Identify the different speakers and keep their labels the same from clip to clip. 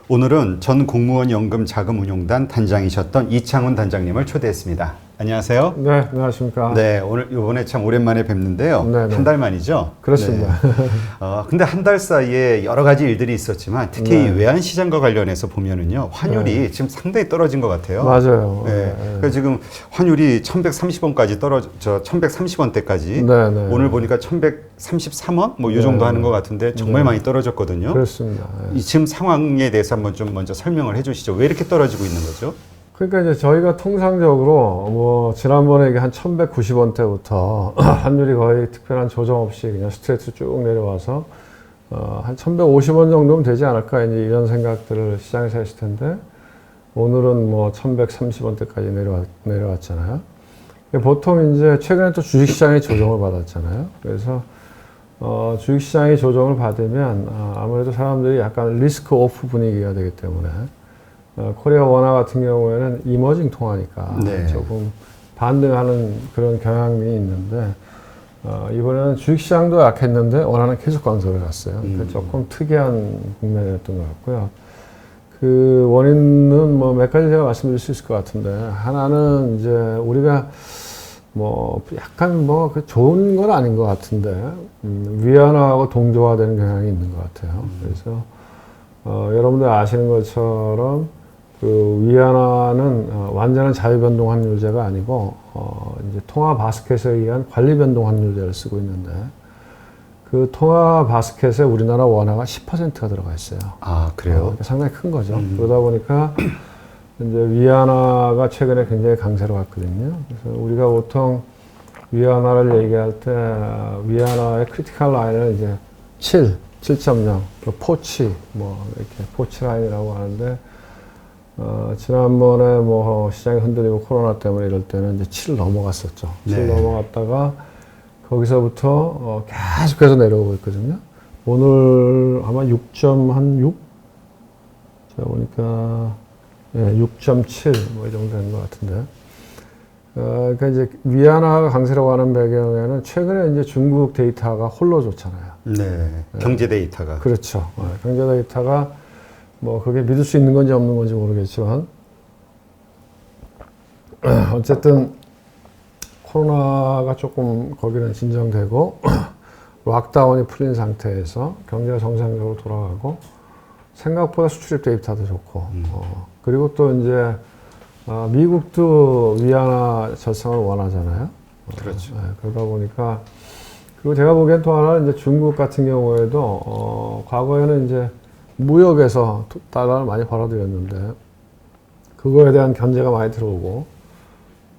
Speaker 1: 오늘은 전 공무원 연금 자금운용단 단장이셨던 이창훈 단장님을 초대했습니다. 안녕하세요.
Speaker 2: 네, 안녕하십니까.
Speaker 1: 네, 오늘 이번에 참 오랜만에 뵙는데요.
Speaker 2: 네네.
Speaker 1: 한 달 만이죠?
Speaker 2: 그렇습니다.
Speaker 1: 네. 근데 한 달 사이에 여러 가지 일들이 있었지만 특히
Speaker 2: 네.
Speaker 1: 이 외환 시장과 관련해서 보면은요, 환율이
Speaker 2: 네.
Speaker 1: 지금 상당히 떨어진 것 같아요.
Speaker 2: 맞아요.
Speaker 1: 네. 그러니까 지금 환율이 1,130원까지 떨어져 1,130원대까지.
Speaker 2: 네네.
Speaker 1: 오늘 보니까 1,133원 뭐 이
Speaker 2: 네.
Speaker 1: 정도 하는 것 같은데 정말
Speaker 2: 네.
Speaker 1: 많이 떨어졌거든요.
Speaker 2: 그렇습니다.
Speaker 1: 이 지금 상황에 대해서 한번 좀 먼저 설명을 해주시죠. 왜 이렇게 떨어지고 있는 거죠?
Speaker 2: 그러니까 이제 저희가 통상적으로 뭐 지난번에 이게 한 1,190원대부터 환율이 거의 특별한 조정 없이 그냥 스트레이트 쭉 내려와서 한 1,150원 정도면 되지 않을까 이제 이런 생각들을 시장에서 했을 텐데 오늘은 뭐 1,130원대까지 내려왔잖아요. 보통 이제 최근에 또 주식시장이 조정을 받았잖아요. 그래서 주식시장이 조정을 받으면 아무래도 사람들이 약간 리스크 오프 분위기가 되기 때문에 코리아 원화 같은 경우에는 이머징 통화니까
Speaker 1: 네.
Speaker 2: 조금 반등하는 그런 경향이 있는데 이번에는 주식시장도 약했는데 원화는 계속 강세를 갔어요. 그러니까 조금 특이한 국면이었던 것 같고요. 그 원인은 뭐 몇 가지 제가 말씀드릴 수 있을 것 같은데 하나는 이제 우리가 뭐 약간 뭐 그 좋은 건 아닌 것 같은데 위안화하고 동조화되는 경향이 있는 것 같아요. 그래서 여러분들 아시는 것처럼 그 위안화는 완전한 자유변동 환율제가 아니고 이제 통화 바스켓에 의한 관리 변동 환율제를 쓰고 있는데 그 통화 바스켓에 우리나라 원화가 10%가 들어가 있어요.
Speaker 1: 아, 그래요?
Speaker 2: 그러니까 상당히 큰 거죠. 그러다 보니까 이제 위안화가 최근에 굉장히 강세로 갔거든요. 그래서 우리가 보통 위안화를 얘기할 때 위안화의 크리티컬 라인을 이제 7.0, 포치, 뭐 이렇게 포치 라인이라고 하는데 지난번에 뭐 시장이 흔들리고 코로나 때문에 이럴 때는 이제 7 넘어갔었죠. 7
Speaker 1: 네.
Speaker 2: 넘어갔다가 거기서부터 계속해서 내려오고 있거든요. 오늘 아마 6.6? 제가 보니까 6.7 뭐 이 정도 된 것 같은데. 그러니까 이제 위안화가 강세로 가는 배경에는 최근에 이제 중국 데이터가 홀로 좋잖아요.
Speaker 1: 네. 경제 데이터가.
Speaker 2: 그렇죠. 경제 데이터가 뭐 그게 믿을 수 있는 건지 없는 건지 모르겠지만 어쨌든 코로나가 조금 거기는 진정되고 락다운이 풀린 상태에서 경제가 정상적으로 돌아가고 생각보다 수출입 데이터도 좋고 그리고 또 이제 미국도 위안화 절상을 원하잖아요.
Speaker 1: 그렇죠.
Speaker 2: 그러다 보니까 그리고 제가 보기엔 또 하나는 이제 중국 같은 경우에도 과거에는 이제 무역에서 달러를 많이 벌어들였는데 그거에 대한 견제가 많이 들어오고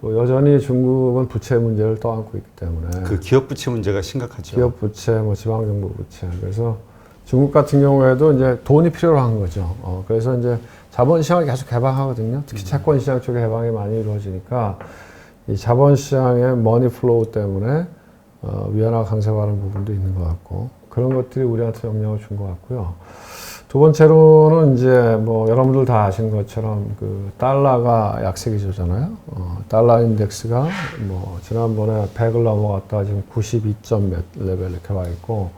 Speaker 2: 또 여전히 중국은 부채 문제를 떠안고 있기 때문에
Speaker 1: 그 기업 부채 문제가 심각하죠.
Speaker 2: 기업 부채, 뭐 지방정부 부채. 그래서 중국 같은 경우에도 이제 돈이 필요로 한 거죠. 그래서 이제 자본시장을 계속 개방하거든요. 특히 채권시장 쪽에 개방이 많이 이루어지니까 이 자본시장의 머니 플로우 때문에 위안화 강세가는 부분도 있는 것 같고 그런 것들이 우리한테 영향을 준 것 같고요. 두 번째로는 이제 뭐 여러분들 다 아시는 것처럼 그 달러가 약세 기조잖아요. 달러 인덱스가 뭐 지난번에 100을 넘어갔다가 지금 92점 몇 레벨 이렇게 와 있고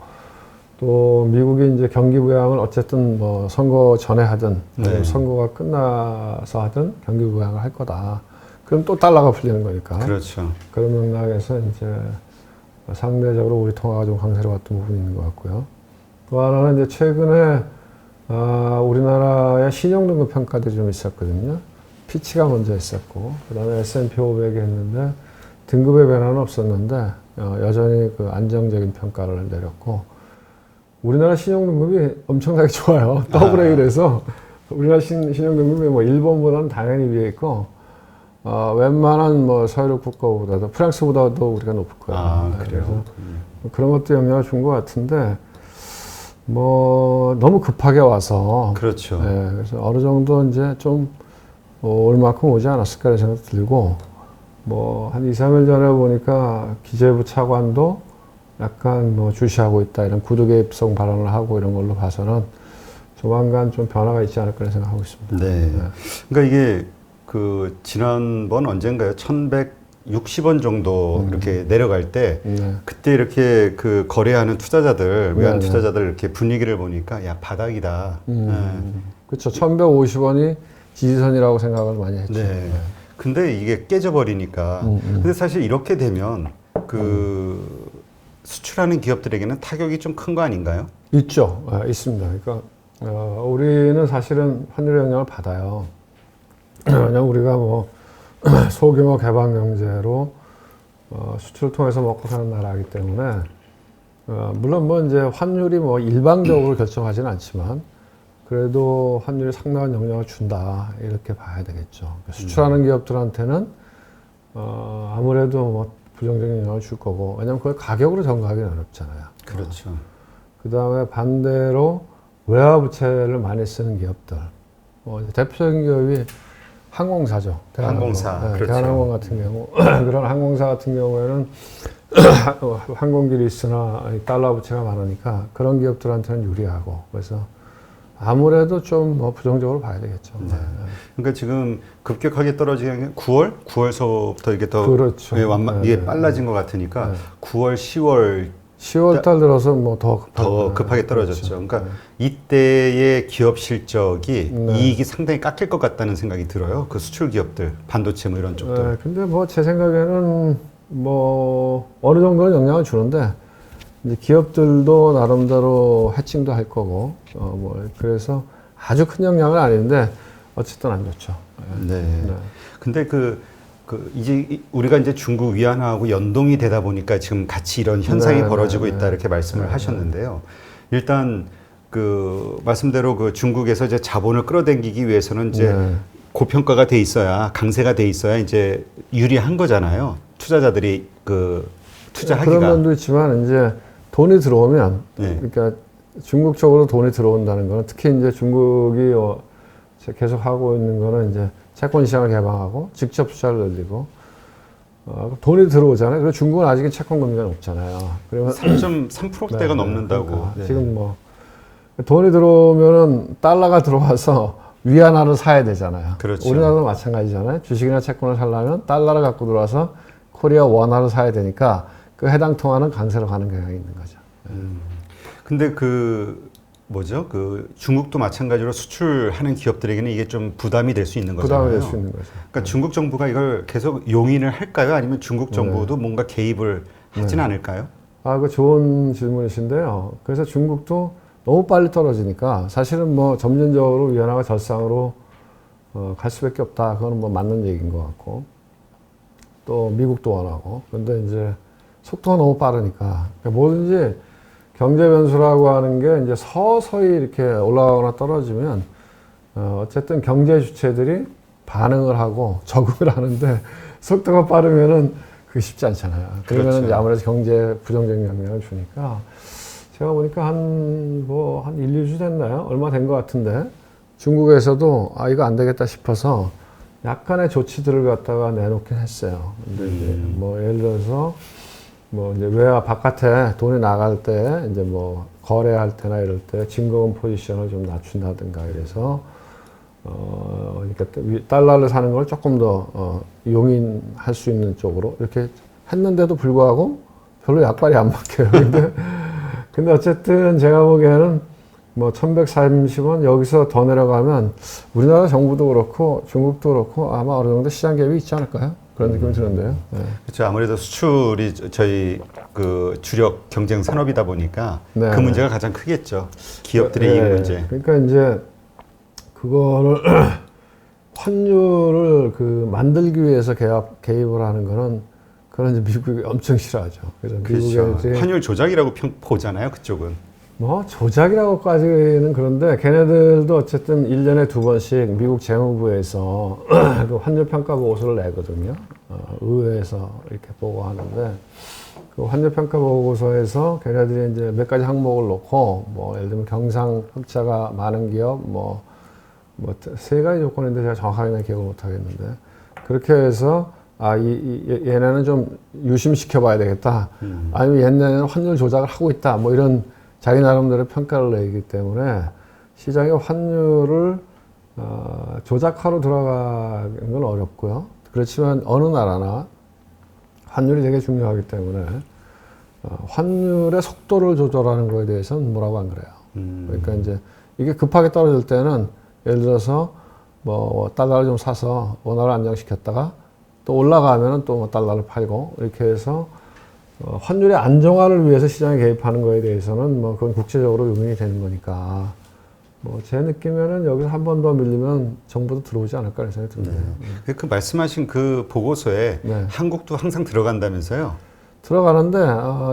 Speaker 2: 또 미국이 이제 경기 부양을 어쨌든 뭐 선거 전에 하든
Speaker 1: 네.
Speaker 2: 선거가 끝나서 하든 경기 부양을 할 거다. 그럼 또 달러가 풀리는 거니까.
Speaker 1: 그렇죠.
Speaker 2: 그런 맥락에서 이제 상대적으로 우리 통화가 좀 강세로 갔던 부분이 있는 것 같고요. 또 하나는 이제 최근에 우리나라의 신용등급 평가들이 좀 있었거든요. 피치가 먼저 있었고, 그 다음에 S&P 500이 했는데, 등급의 변화는 없었는데, 여전히 그 안정적인 평가를 내렸고, 우리나라 신용등급이 엄청나게 좋아요. 더블 A라서, 우리나라 신용등급이 뭐 일본보다는 당연히 위에 있고, 웬만한 뭐 서유럽 국가보다도, 프랑스보다도 우리가 높을 거예요.
Speaker 1: 그래요?
Speaker 2: 그런 것도 영향을 준 것 같은데, 뭐 너무 급하게 와서
Speaker 1: 그렇죠.
Speaker 2: 그래서 어느 정도 이제 좀 올 만큼 오지 않았을까 라는 생각도 들고 뭐 한 2, 3일 전에 보니까 기재부 차관도 약간 뭐 주시하고 있다 이런 구두개입성 발언을 하고 이런 걸로 봐서는 조만간 좀 변화가 있지 않을까 라는 생각하고 있습니다.
Speaker 1: 네. 그러니까 이게 그 지난번 언젠가요? 60원 정도 이렇게 내려갈 때
Speaker 2: 네.
Speaker 1: 그때 이렇게 그 거래하는 투자자들, 외환
Speaker 2: 네, 네.
Speaker 1: 투자자들 이렇게 분위기를 보니까 야, 바닥이다.
Speaker 2: 그렇죠. 1150원이 지지선이라고 생각을 많이 했죠.
Speaker 1: 네. 근데 이게 깨져버리니까. 근데 사실 이렇게 되면 그 수출하는 기업들에게는 타격이 좀 큰 거 아닌가요?
Speaker 2: 있죠. 있습니다. 그러니까 우리는 사실은 환율 영향을 받아요. 왜냐면 우리가 뭐 소규모 개방 경제로 수출을 통해서 먹고 사는 나라이기 때문에 물론 뭐 이제 환율이 뭐 일방적으로 결정하지는 않지만 그래도 환율이 상당한 영향을 준다 이렇게 봐야 되겠죠. 그러니까 수출하는 기업들한테는 아무래도 뭐 부정적인 영향을 줄 거고 왜냐면 그걸 가격으로 전가하기는 어렵잖아요.
Speaker 1: 그렇죠.
Speaker 2: 그 다음에 반대로 외화부채를 많이 쓰는 기업들 대표적인 기업이 항공사죠.
Speaker 1: 항공사,
Speaker 2: 네,
Speaker 1: 그렇죠.
Speaker 2: 대한항공 같은 경우 그런 항공사 같은 경우에는 항공기 리스나 달러 부채가 많으니까 그런 기업들한테는 유리하고 그래서 아무래도 좀 뭐 부정적으로 봐야 되겠죠.
Speaker 1: 네. 그러니까 지금 급격하게 떨어지는 게 9월? 9월서부터 이게 더
Speaker 2: 그렇죠.
Speaker 1: 이게 빨라진 것 같으니까 9월, 10월
Speaker 2: 10월 달 들어서 뭐
Speaker 1: 더 급하게 떨어졌죠. 그러니까 이때의 기업 실적이 이익이 상당히 깎일 것 같다는 생각이 들어요. 그 수출 기업들, 반도체 뭐 이런 쪽들.
Speaker 2: 근데 뭐 제 생각에는 뭐 어느 정도는 영향을 주는데 이제 기업들도 나름대로 해칭도 할 거고 뭐 그래서 아주 큰 영향은 아닌데 어쨌든 안 좋죠.
Speaker 1: 네. 근데 이제 우리가 이제 중국 위안화하고 연동이 되다 보니까 지금 같이 이런 현상이 벌어지고 있다 이렇게 말씀을 하셨는데요. 일단 그 말씀대로 그 중국에서 이제 자본을 끌어당기기 위해서는 이제 고평가가 돼 있어야 강세가 돼 있어야 이제 유리한 거잖아요. 투자자들이 그 투자하기가.
Speaker 2: 그런 면도 있지만 이제 돈이 들어오면 그러니까 중국 쪽으로 돈이 들어온다는 거는 특히 이제 중국이 계속 하고 있는 거는 이제 채권 시장을 개방하고 직접 투자를 늘리고 돈이 들어오잖아요. 그리고 중국은 아직은 채권 금리가 높잖아요. 그러면
Speaker 1: 3.3%대가 넘는다고.
Speaker 2: 그러니까 지금 뭐 돈이 들어오면은 달러가 들어와서 위안화를 사야 되잖아요.
Speaker 1: 그렇죠.
Speaker 2: 우리나라도 마찬가지잖아요. 주식이나 채권을 사려면 달러를 갖고 들어와서 코리아 원화를 사야 되니까 그 해당 통화는 강세로 가는 경향이 있는 거죠.
Speaker 1: 근데 뭐죠? 그 중국도 마찬가지로 수출하는 기업들에게는 이게 좀 부담이 될 수 있는 거잖아요.
Speaker 2: 부담이 될 수 있는 거죠.
Speaker 1: 그러니까 중국 정부가 이걸 계속 용인을 할까요? 아니면 중국 정부도 뭔가 개입을 하진 않을까요?
Speaker 2: 그 좋은 질문이신데요. 그래서 중국도 너무 빨리 떨어지니까 사실은 뭐 점진적으로 위안화가 절상으로 갈 수밖에 없다. 그거는 뭐 맞는 얘기인 것 같고 또 미국도 원하고 그런데 이제 속도가 너무 빠르니까 그러니까 뭐든지 경제 변수라고 하는 게 이제 서서히 이렇게 올라가거나 떨어지면 어쨌든 경제 주체들이 반응을 하고 적응을 하는데 속도가 빠르면은 그게 쉽지 않잖아요. 그러면
Speaker 1: 그렇죠.
Speaker 2: 이제 아무래도 경제 부정적인 영향을 주니까 제가 보니까 한 1, 2주 됐나요? 얼마 된 것 같은데 중국에서도 이거 안 되겠다 싶어서 약간의 조치들을 갖다가 내놓긴 했어요. 근데 이제 뭐 예를 들어서 뭐 이제 외화 바깥에 돈이 나갈 때 이제 뭐 거래할 때나 이럴 때 증거금 포지션을 좀 낮춘다든가 이래서 그러니까 달러를 사는 걸 조금 더 용인할 수 있는 쪽으로 이렇게 했는데도 불구하고 별로 약발이 안 먹혀요. 근데 어쨌든 제가 보기에는 뭐 1130원 여기서 더 내려가면 우리나라 정부도 그렇고 중국도 그렇고 아마 어느 정도 시장 갭이 있지 않을까요? 그런 느낌이 드는데요. 네.
Speaker 1: 그렇죠. 아무래도 수출이 저희 그 주력 경쟁 산업이다 보니까
Speaker 2: 네.
Speaker 1: 그 문제가 가장 크겠죠. 기업들의 이익 문제.
Speaker 2: 그러니까 이제 그거를 환율을 만들기 위해서 개입을 하는 거는 그런 이제 미국이 엄청 싫어하죠. 그래서
Speaker 1: 그렇죠.
Speaker 2: 미국의
Speaker 1: 환율 조작이라고 보잖아요. 그쪽은.
Speaker 2: 뭐 조작이라고까지는 그런데 걔네들도 어쨌든 1년에 2번씩 미국 재무부에서 그 환율 평가 보고서를 내거든요. 의회에서 이렇게 보고하는데 그 환율 평가 보고서에서 걔네들이 이제 몇 가지 항목을 놓고 뭐 예를 들면 경상 흑자가 많은 기업 뭐 세 가지 조건인데 제가 정확하게는 기억을 못 하겠는데 그렇게 해서 얘네는 좀 유심시켜 봐야 되겠다. 아니면 얘네는 환율 조작을 하고 있다. 뭐 이런 자기 나름대로 평가를 내기 때문에 시장의 환율을 조작하러 들어가는 건 어렵고요. 그렇지만 어느 나라나 환율이 되게 중요하기 때문에 환율의 속도를 조절하는 거에 대해서는 뭐라고 안 그래요. 그러니까 이제 이게 급하게 떨어질 때는 예를 들어서 뭐 달러를 좀 사서 원화를 안정시켰다가 또 올라가면은 또 달러를 팔고 이렇게 해서 환율의 안정화를 위해서 시장에 개입하는 거에 대해서는 뭐 그건 국제적으로 요인이 되는 거니까 뭐 제 느낌에는 여기서 한 번 더 밀리면 정부도 들어오지 않을까 라는 생각이 듭니다.
Speaker 1: 그 말씀하신 그 보고서에
Speaker 2: 네.
Speaker 1: 한국도 항상 들어간다면서요?
Speaker 2: 들어가는데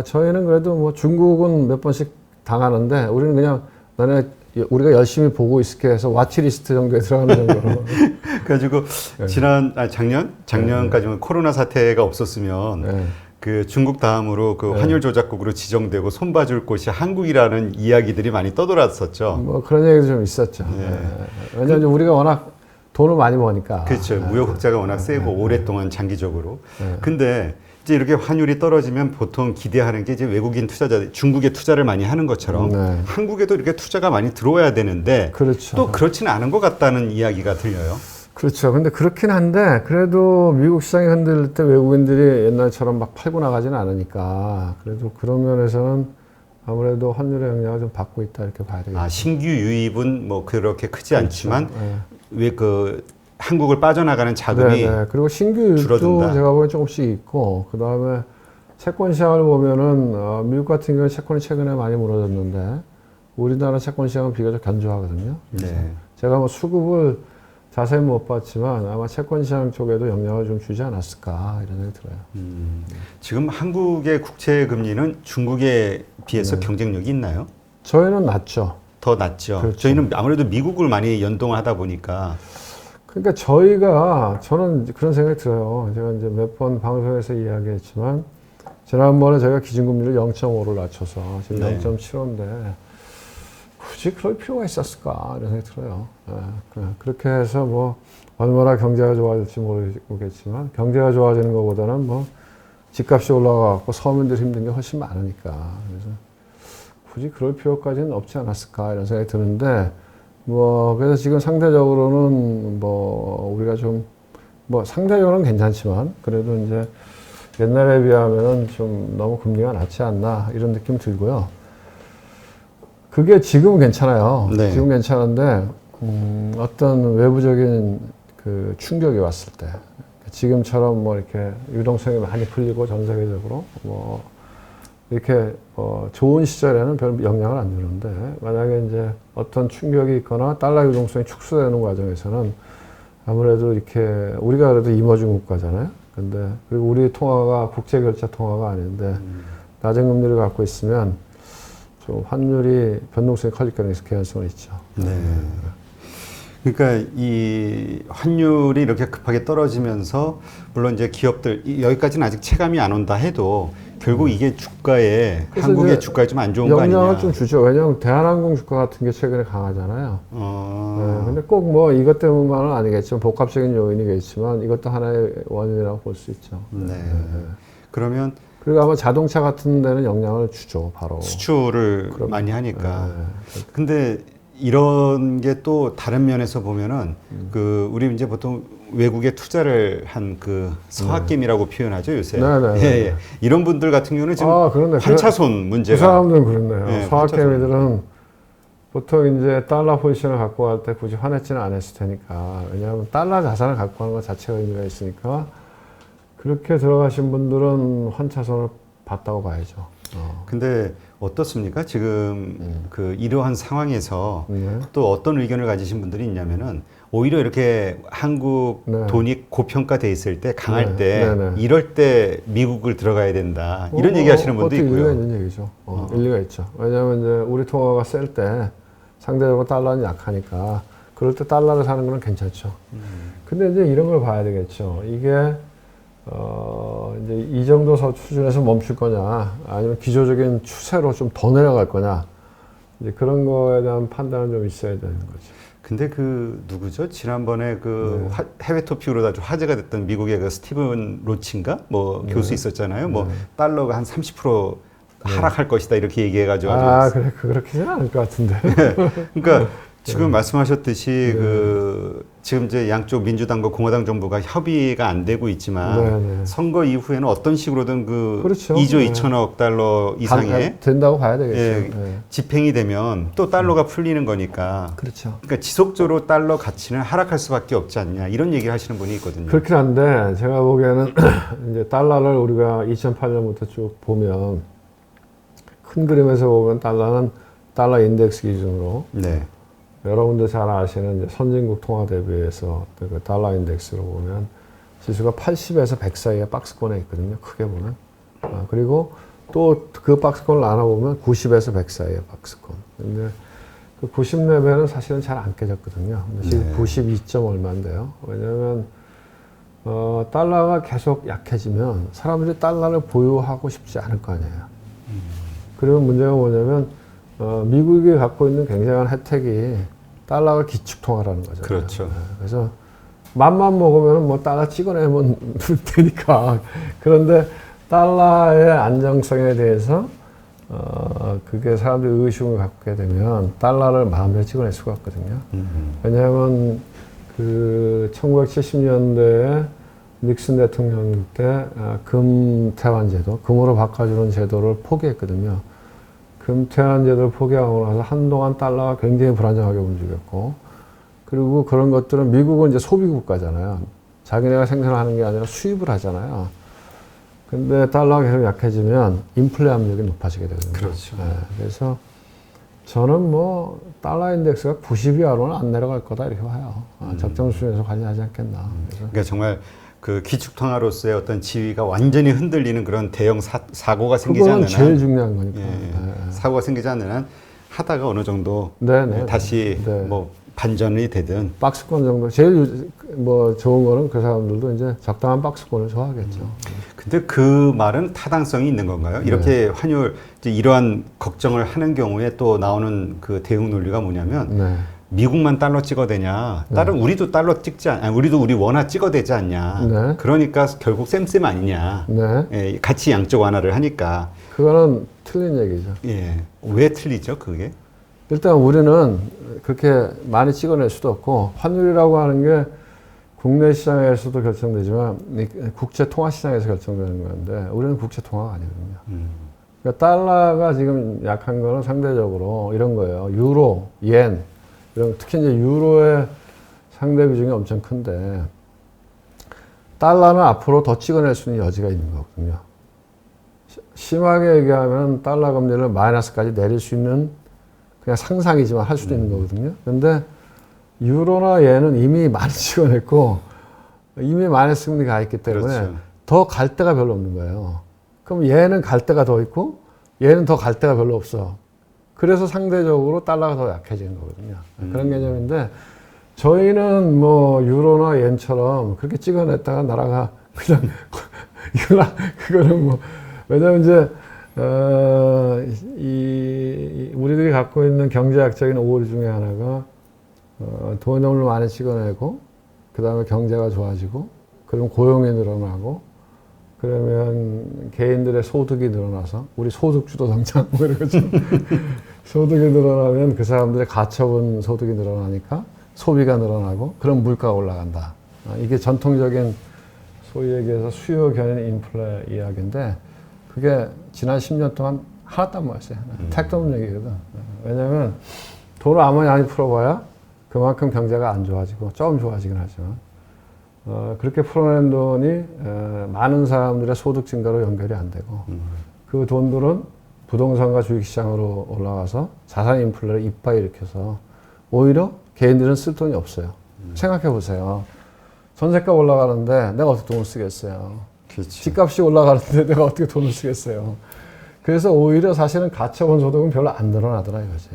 Speaker 2: 저희는 그래도 뭐 중국은 몇 번씩 당하는데 우리는 그냥 너네 우리가 열심히 보고 있을게 해서 와치리스트 정도에 들어가는 정도로.
Speaker 1: 그래가지고 작년까지는 코로나 사태가 없었으면
Speaker 2: 네.
Speaker 1: 그 중국 다음으로 그 환율 조작국으로 지정되고 손봐줄 곳이 한국이라는 이야기들이 많이 떠돌았었죠.
Speaker 2: 뭐 그런 얘기도 좀 있었죠.
Speaker 1: 네.
Speaker 2: 왜냐하면 우리가 워낙 돈을 많이 버니까.
Speaker 1: 그렇죠. 무역 흑자가 워낙 세고 오랫동안 장기적으로.
Speaker 2: 네.
Speaker 1: 근데 이제 이렇게 환율이 떨어지면 보통 기대하는 게 이제 외국인 투자자, 중국에 투자를 많이 하는 것처럼
Speaker 2: 네.
Speaker 1: 한국에도 이렇게 투자가 많이 들어와야 되는데
Speaker 2: 그렇죠.
Speaker 1: 또 그렇지는 않은 것 같다는 이야기가 들려요.
Speaker 2: 그렇죠. 근데 그렇긴 한데 그래도 미국 시장이 흔들릴 때 외국인들이 옛날처럼 막 팔고 나가지는 않으니까 그래도 그런 면에서는 아무래도 환율의 영향을 좀 받고 있다 이렇게 봐야 되겠죠.
Speaker 1: 신규 유입은 뭐 그렇게 크지 않지만
Speaker 2: 네.
Speaker 1: 왜 그 한국을 빠져나가는 자금이
Speaker 2: 네. 그리고 신규 유입도
Speaker 1: 줄어든다.
Speaker 2: 제가 보기엔 조금씩 있고 그 다음에 채권 시장을 보면은 미국 같은 경우는 채권이 최근에 많이 무너졌는데 우리나라 채권 시장은 비교적 견조하거든요. 그래서
Speaker 1: 네.
Speaker 2: 제가 뭐 수급을 자세히 못 봤지만 아마 채권 시장 쪽에도 영향을 좀 주지 않았을까 이런 생각이 들어요.
Speaker 1: 지금 한국의 국채 금리는 중국에 비해서 경쟁력이 있나요?
Speaker 2: 저희는 낮죠.
Speaker 1: 더 낮죠.
Speaker 2: 그렇죠.
Speaker 1: 저희는 아무래도 미국을 많이 연동하다 보니까
Speaker 2: 그러니까 저는 그런 생각이 들어요. 제가 이제 몇 번 방송에서 이야기했지만 지난번에 저희가 기준금리를 0.5를 낮춰서 지금
Speaker 1: 네.
Speaker 2: 0.75인데 굳이 그럴 필요가 있었을까 이런 생각이 들어요. 그렇게 해서 뭐 얼마나 경제가 좋아질지 모르겠지만 경제가 좋아지는 것보다는 뭐 집값이 올라가고 서민들 힘든 게 훨씬 많으니까 그래서 굳이 그럴 필요까지는 없지 않았을까 이런 생각이 드는데 뭐 그래서 지금 상대적으로는 뭐 우리가 좀 뭐 상대적으로는 괜찮지만 그래도 이제 옛날에 비하면은 좀 너무 금리가 낮지 않나 이런 느낌 들고요. 그게 지금은 괜찮아요.
Speaker 1: 네.
Speaker 2: 지금 괜찮은데 어떤 외부적인 그 충격이 왔을 때 지금처럼 뭐 이렇게 유동성이 많이 풀리고 전 세계적으로 뭐 이렇게 좋은 시절에는 별 영향을 안 주는데 만약에 이제 어떤 충격이 있거나 달러 유동성이 축소되는 과정에서는 아무래도 이렇게 우리가 그래도 이머징 국가잖아요. 근데 그리고 우리 통화가 국제 결제 통화가 아닌데 낮은 금리를 갖고 있으면 좀 환율이 변동성이 커질 가능성이 있죠.
Speaker 1: 네. 그러니까 이 환율이 이렇게 급하게 떨어지면서 물론 이제 기업들 여기까지는 아직 체감이 안 온다 해도 결국 이게 주가에 한국의 주가에 좀 안 좋은 거 아니냐.
Speaker 2: 영향을 좀 주죠. 왜냐하면 대한항공 주가 같은 게 최근에 강하잖아요. 네, 근데 꼭 뭐 이것 때문만은 아니겠지만 복합적인 요인이겠지만 이것도 하나의 원인이라고 볼 수 있죠.
Speaker 1: 네. 그러면
Speaker 2: 그리고 아마 자동차 같은 데는 영향을 주죠, 바로.
Speaker 1: 수출을 많이 하니까. 근데 이런 게 또 다른 면에서 보면은 그 우리 이제 보통 외국에 투자를 한 그 서학김이라고 표현하죠 요새.
Speaker 2: 네네.
Speaker 1: 예. 이런 분들 같은 경우는 지금
Speaker 2: 그런데
Speaker 1: 환차손
Speaker 2: 그
Speaker 1: 문제가.
Speaker 2: 사람들은 그렇네요.
Speaker 1: 네,
Speaker 2: 서학개미들은 보통 이제 달러 포지션을 갖고 갈 때 굳이 화냈지는 않았을 테니까. 왜냐하면 달러 자산을 갖고 하는 것 자체가 의미가 있으니까 그렇게 들어가신 분들은 환차손을 봤다고 봐야죠.
Speaker 1: 근데 어떻습니까? 지금 그 이러한 상황에서
Speaker 2: 네.
Speaker 1: 또 어떤 의견을 가지신 분들이 있냐면은 오히려 이렇게 한국
Speaker 2: 네.
Speaker 1: 돈이 고평가돼 있을 때 강할
Speaker 2: 네.
Speaker 1: 때
Speaker 2: 네, 네.
Speaker 1: 이럴 때 미국을 들어가야 된다 이런 얘기하시는 분도
Speaker 2: 그것도 일리가
Speaker 1: 있고요.
Speaker 2: 있는 얘기죠. 일리가 있죠. 왜냐하면 이제 우리 통화가 셀 때 상대적으로 달러는 약하니까 그럴 때 달러를 사는 건 괜찮죠. 근데 이제 이런 걸 봐야 되겠죠. 이게 이제 이 정도 수준에서 멈출 거냐, 아니면 기조적인 추세로 좀 더 내려갈 거냐, 이제 그런 거에 대한 판단은 좀 있어야 되는 거죠.
Speaker 1: 근데 그 누구죠? 지난번에 그 해외 토픽으로 아주 화제가 됐던 미국의 그 스티븐 로치인가 뭐 교수 있었잖아요. 뭐 달러가 한 30% 하락할 것이다 이렇게 얘기해가지고
Speaker 2: 그래 그렇게는 않을 것 같은데.
Speaker 1: 그러니까 지금 말씀하셨듯이
Speaker 2: 네.
Speaker 1: 그 지금 이제 양쪽 민주당과 공화당 정부가 협의가 안 되고 있지만
Speaker 2: 네, 네.
Speaker 1: 선거 이후에는 어떤 식으로든 그
Speaker 2: 그렇죠.
Speaker 1: 2조
Speaker 2: 네.
Speaker 1: 2천억 달러 이상의
Speaker 2: 된다고 봐야 되겠죠.
Speaker 1: 예,
Speaker 2: 네.
Speaker 1: 집행이 되면 또 달러가 풀리는 거니까
Speaker 2: 그렇죠.
Speaker 1: 그러니까 지속적으로 달러 가치는 하락할 수밖에 없지 않냐 이런 얘기를 하시는 분이 있거든요.
Speaker 2: 그렇긴 한데 제가 보기에는 이제 달러를 우리가 2008년부터 쭉 보면 큰 그림에서 보면 달러는 달러 인덱스 기준으로
Speaker 1: 네.
Speaker 2: 여러분들 잘 아시는 이제 선진국 통화 대비해서 그 달러 인덱스로 보면 지수가 80에서 100 사이의 박스권에 있거든요. 크게 보면. 그리고 또 그 박스권을 나눠보면 90에서 100 사이의 박스권. 근데 그 90 레벨은 사실은 잘 안 깨졌거든요. 근데 지금
Speaker 1: 네.
Speaker 2: 92점 얼마인데요. 왜냐면 달러가 계속 약해지면 사람들이 달러를 보유하고 싶지 않을 거 아니에요. 그리고 문제가 뭐냐면 미국이 갖고 있는 굉장한 혜택이 달러가 기축통화라는 거잖아요.
Speaker 1: 그렇죠.
Speaker 2: 그래서 맘만 먹으면 뭐 달러 찍어내면 되니까. 그런데 달러의 안정성에 대해서 그게 사람들이 의심을 갖게 되면 달러를 마음대로 찍어낼 수가 없거든요. 왜냐하면 그 1970년대에 닉슨 대통령 때 금태환 제도, 금으로 바꿔주는 제도를 포기했거든요. 금태환 제도를 포기하고 나서 한동안 달러가 굉장히 불안정하게 움직였고, 그리고 그런 것들은 미국은 이제 소비 국가잖아요. 자기네가 생산하는 게 아니라 수입을 하잖아요. 근데 달러가 계속 약해지면 인플레 압력이 높아지게 되거든요.
Speaker 1: 그렇죠.
Speaker 2: 네, 그래서 저는 뭐 달러 인덱스가 90 이하로는 안 내려갈 거다 이렇게 봐요. 적정 수준에서 관리하지 않겠나. 그래서
Speaker 1: 그러니까 정말 그 기축통화로서의 어떤 지위가 완전히 흔들리는 그런 대형 사고가 생기지
Speaker 2: 그거는
Speaker 1: 않는
Speaker 2: 제일
Speaker 1: 한
Speaker 2: 중요한 거니까.
Speaker 1: 예,
Speaker 2: 네.
Speaker 1: 사고가 생기지 않는 한 하다가 어느 정도
Speaker 2: 네네.
Speaker 1: 다시
Speaker 2: 네.
Speaker 1: 뭐 반전이 되든
Speaker 2: 박스권 정도. 제일 뭐 좋은 거는 그 사람들도 이제 적당한 박스권을 좋아하겠죠.
Speaker 1: 근데 그 말은 타당성이 있는 건가요? 이렇게 환율 이제 이러한 걱정을 하는 경우에 또 나오는 그 대응 논리가 뭐냐면
Speaker 2: 네.
Speaker 1: 미국만 달러 찍어대냐? 다른 우리도 달러 찍지 않? 아니, 우리도 우리 원화 찍어대지 않냐?
Speaker 2: 네.
Speaker 1: 그러니까 결국 쌤쌤 아니냐?
Speaker 2: 네.
Speaker 1: 예, 같이 양쪽 완화를 하니까
Speaker 2: 그거는 틀린 얘기죠.
Speaker 1: 예, 왜 틀리죠? 그게?
Speaker 2: 일단 우리는 그렇게 많이 찍어낼 수도 없고, 환율이라고 하는 게 국내 시장에서도 결정되지만 이 국제 통화 시장에서 결정되는 건데, 우리는 국제 통화가 아니거든요. 그러니까 달러가 지금 약한 거는 상대적으로 이런 거예요. 유로, 옌, 이런, 특히 이제 유로의 상대 비중이 엄청 큰데, 달러는 앞으로 더 찍어낼 수 있는 여지가 있는 거거든요. 심하게 얘기하면 달러 금리를 마이너스까지 내릴 수 있는 그냥 상상이지만 할 수도 있는 거거든요. 근데 유로나 옌은 이미 많이 찍어냈고 이미 마이너스 금리가 있기 때문에
Speaker 1: 그렇죠.
Speaker 2: 더 갈 데가 별로 없는 거예요. 그럼 얘는 갈 데가 더 있고 얘는 더 갈 데가 별로 없어. 그래서 상대적으로 달러가 더 약해지는 거거든요. 그런 개념인데, 저희는 뭐 유로나 옌처럼 그렇게 찍어냈다가 나라가 그냥 그거는 뭐, 왜냐면 이제 우리들이 갖고 있는 경제학적인 오류 중에 하나가 돈을 많이 찍어내고 그 다음에 경제가 좋아지고 그러면 고용이 늘어나고 그러면 개인들의 소득이 늘어나서 우리 소득주도 성장 뭐 이런 거죠. 소득이 늘어나면 그 사람들의 가처분 소득이 늘어나니까 소비가 늘어나고 그럼 물가가 올라간다. 이게 전통적인 소위 얘기해서 수요 견인 인플레 이야기인데, 그게 지난 10년 동안 하나도 안 모였어요. 택도 없는 얘기거든. 왜냐면 돈을 아무리 많이 풀어봐야 그만큼 경제가 안 좋아지고 조금 좋아지긴 하지만 그렇게 풀어낸 돈이 많은 사람들의 소득 증가로 연결이 안 되고 그 돈들은 부동산과 주식시장으로 올라가서 자산 인플레를 이빠이 일으켜서 오히려 개인들은 쓸 돈이 없어요. 생각해 보세요. 전세값 올라가는데 내가 어떻게 돈을 쓰겠어요.
Speaker 1: 그렇죠.
Speaker 2: 집값이 올라가는데 내가 어떻게 돈을 쓰겠어요. 그래서 오히려 사실은 가처분 소득은 별로 안 늘어나더라 이거지.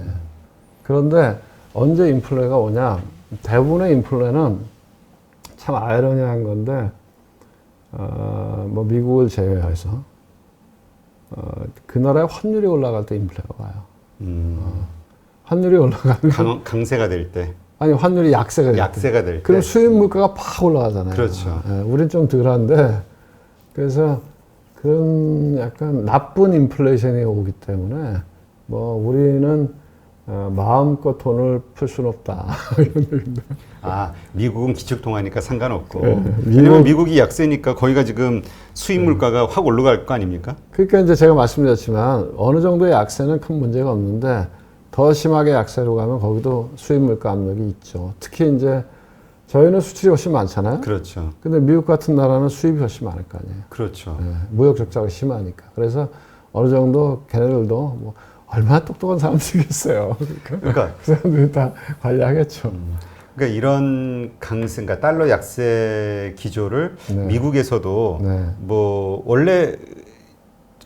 Speaker 2: 그런데 언제 인플레가 오냐. 대부분의 인플레는 참 아이러니한 건데, 뭐 미국을 제외해서 그 나라의 환율이 올라갈 때 인플레가 와요. 환율이 올라가면
Speaker 1: 강세가 될 때,
Speaker 2: 아니 환율이 약세가 될 때.
Speaker 1: 약세가 될 때.
Speaker 2: 그럼 수입 물가가 팍 올라가잖아요.
Speaker 1: 그렇죠.
Speaker 2: 우린 좀 덜한데, 그래서 그런 약간 나쁜 인플레이션이 오기 때문에 뭐 우리는 마음껏 돈을 풀 수는 없다. 이런 얘기인데.
Speaker 1: 아, 미국은 기축통화니까 상관없고.
Speaker 2: 네,
Speaker 1: 왜냐면 미국이 약세니까 거기가 지금 수입 물가가 확 올라갈 거 아닙니까?
Speaker 2: 그러니까 이제 제가 말씀드렸지만 어느 정도의 약세는 큰 문제가 없는데 더 심하게 약세로 가면 거기도 수입 물가 압력이 있죠. 특히 이제 저희는 수출이 훨씬 많잖아요.
Speaker 1: 그렇죠.
Speaker 2: 근데 미국 같은 나라는 수입이 훨씬 많을 거 아니에요.
Speaker 1: 그렇죠.
Speaker 2: 예, 무역 적자가 심하니까. 그래서 어느 정도 걔네들도 뭐 얼마나 똑똑한 사람들이겠어요.
Speaker 1: 그러니까
Speaker 2: 그 사람들이 다 관리하겠죠.
Speaker 1: 그러니까 이런 강세, 그러니까 달러 약세 기조를
Speaker 2: 네.
Speaker 1: 미국에서도
Speaker 2: 네.
Speaker 1: 뭐 원래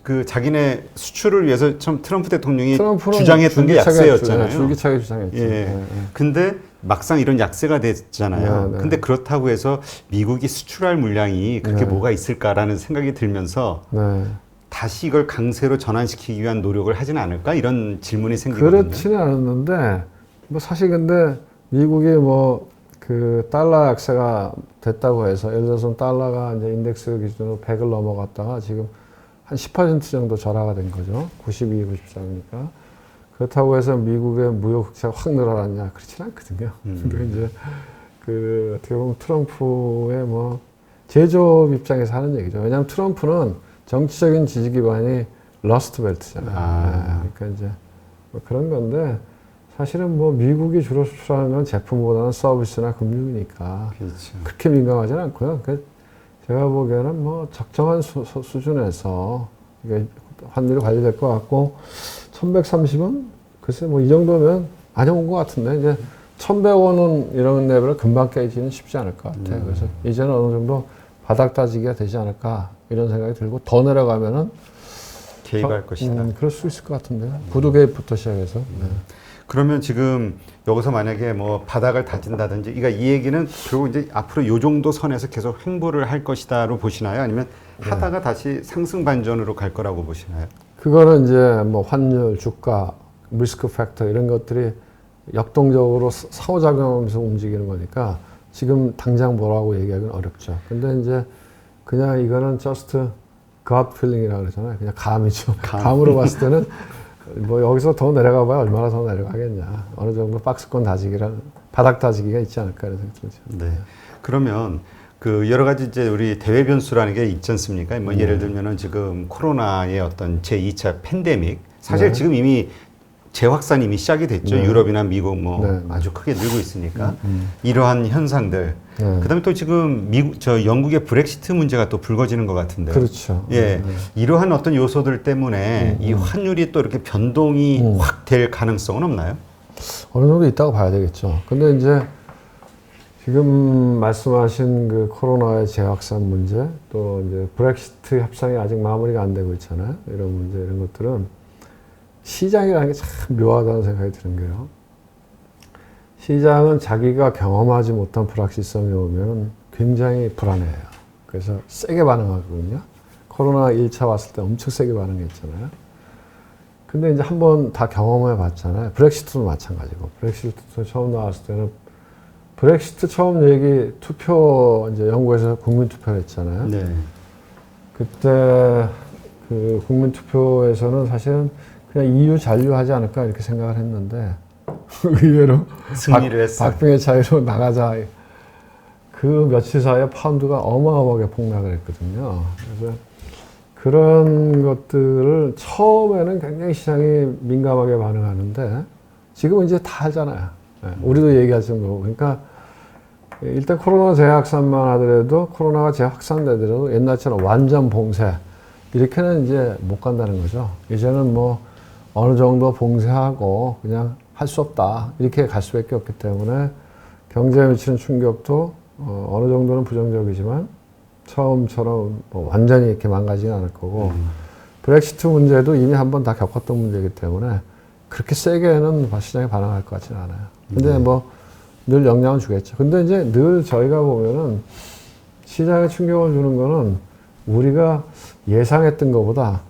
Speaker 1: 그 자기네 수출을 위해서 참 트럼프 대통령이
Speaker 2: 트럼프는
Speaker 1: 주장했던 게
Speaker 2: 줄기차게
Speaker 1: 약세였잖아요.
Speaker 2: 줄기차게 주장했죠.
Speaker 1: 예.
Speaker 2: 네, 네.
Speaker 1: 근데 막상 이런 약세가 됐잖아요.
Speaker 2: 네, 네.
Speaker 1: 근데 그렇다고 해서 미국이 수출할 물량이 그렇게
Speaker 2: 네.
Speaker 1: 뭐가 있을까라는 생각이 들면서
Speaker 2: 네.
Speaker 1: 다시 이걸 강세로 전환시키기 위한 노력을 하지는 않을까? 이런 질문이 생기거든요.
Speaker 2: 그렇지는 않았는데 뭐 사실 근데 미국이 뭐 그 달러 약세가 됐다고 해서 예를 들어서 달러가 이제 인덱스 기준으로 100을 넘어갔다가 지금 한 10% 정도 절하가 된 거죠. 92, 94니까. 그렇다고 해서 미국의 무역 흑자가 확 늘어났냐? 그렇지는 않거든요. 근데 이제 그 어떻게 보면 트럼프의 뭐 제조업 입장에서 하는 얘기죠. 왜냐하면 트럼프는 정치적인 지지 기반이 러스트 벨트잖아요. 네, 그러니까 이제 뭐 그런 건데 사실은 뭐 미국이 주로 수출하는 건 제품보다는 서비스나 금융이니까
Speaker 1: 그렇죠.
Speaker 2: 그렇게 민감하지는 않고요. 그러니까 제가 보기에는 뭐 적정한 수준에서 이게 환율이 관리될 것 같고 1130원? 글쎄 뭐 이 정도면 많이 온 것 같은데 이제 1100원은 이런 레벨을 금방 깨지는 쉽지 않을 것 같아요. 그래서 이제는 어느 정도 바닥 다지기가 되지 않을까 이런 생각이 들고 더 내려가면은
Speaker 1: 개입할 것이다.
Speaker 2: 그럴 수 있을 것 같은데요. 구두 개입부터 시작해서. 네.
Speaker 1: 그러면 지금 여기서 만약에 뭐 바닥을 다진다든지, 그러니까 이 얘기는 결국 이제 앞으로 요 정도 선에서 계속 횡보를 할 것이다로 보시나요? 아니면 하다가 다시 상승 반전으로 갈 거라고 보시나요?
Speaker 2: 그거는 이제 뭐 환율, 주가, 리스크 팩터 이런 것들이 역동적으로 상호작용하면서 움직이는 거니까 지금 당장 뭐라고 얘기하기는 어렵죠. 근데 이제 그냥 이거는 just gut feeling이라고 그러잖아요. 그냥 감이죠. 감으로 봤을 때는 뭐 여기서 더 내려가 봐야 얼마나 더 내려가겠냐. 어느 정도 박스권 다지기랑 바닥 다지기가 있지 않을까 이런 생각이 들죠.
Speaker 1: 네. 그러면 그 여러 가지 이제 우리 대외 변수라는 게 있지 않습니까? 뭐 예를 들면은 지금 코로나의 어떤 제2차 팬데믹, 사실
Speaker 2: 네.
Speaker 1: 지금 이미 재확산이 이미 시작이 됐죠.
Speaker 2: 네.
Speaker 1: 유럽이나 미국 뭐
Speaker 2: 네.
Speaker 1: 아주 크게 늘고 있으니까 이러한 현상들.
Speaker 2: 네.
Speaker 1: 그다음에 또 지금 미국 영국의 브렉시트 문제가 또 불거지는 것 같은데.
Speaker 2: 그렇죠.
Speaker 1: 예, 이러한 어떤 요소들 때문에 이 환율이 또 이렇게 변동이 확 될 가능성은 없나요?
Speaker 2: 어느 정도 있다고 봐야 되겠죠. 근데 이제 지금 말씀하신 그 코로나의 재확산 문제, 또 이제 브렉시트 협상이 아직 마무리가 안 되고 있잖아요. 이런 문제, 이런 것들은 시장이라는 게 참 묘하다는 생각이 드는 게요. 시장은 자기가 경험하지 못한 불확실성이 오면 굉장히 불안해요. 그래서 세게 반응하거든요. 코로나 1차 왔을 때 엄청 세게 반응했잖아요. 근데 이제 한번 다 경험해 봤잖아요. 브렉시트도 마찬가지고. 브렉시트 처음 나왔을 때는 브렉시트 처음 얘기 투표 이제 영국에서 국민 투표를 했잖아요.
Speaker 1: 네.
Speaker 2: 그때 그 국민 투표에서는 사실은 그냥 EU 잔류하지 않을까 이렇게 생각을 했는데 의외로
Speaker 1: 승리를 했어요.
Speaker 2: 박빙의 차이로 나가자. 그 며칠 사이에 파운드가 어마어마하게 폭락을 했거든요. 그래서 그런 것들을 처음에는 굉장히 시장이 민감하게 반응하는데 지금은 이제 다 하잖아요. 우리도 얘기할 정도로. 그러니까 일단 코로나 재확산만 하더라도 코로나가 재확산되더라도 옛날처럼 완전 봉쇄 이렇게는 이제 못 간다는 거죠. 이제는 뭐 어느 정도 봉쇄하고 그냥 할 수 없다 이렇게 갈 수밖에 없기 때문에 경제에 미치는 충격도 어느 정도는 부정적이지만 처음처럼 뭐 완전히 이렇게 망가지는 않을 거고 브렉시트 문제도 이미 한번 다 겪었던 문제이기 때문에 그렇게 세게는 시장이 반응할 것 같지는 않아요. 근데 뭐 늘 영향을 주겠죠. 근데 이제 늘 저희가 보면은 시장에 충격을 주는 거는 우리가 예상했던 것보다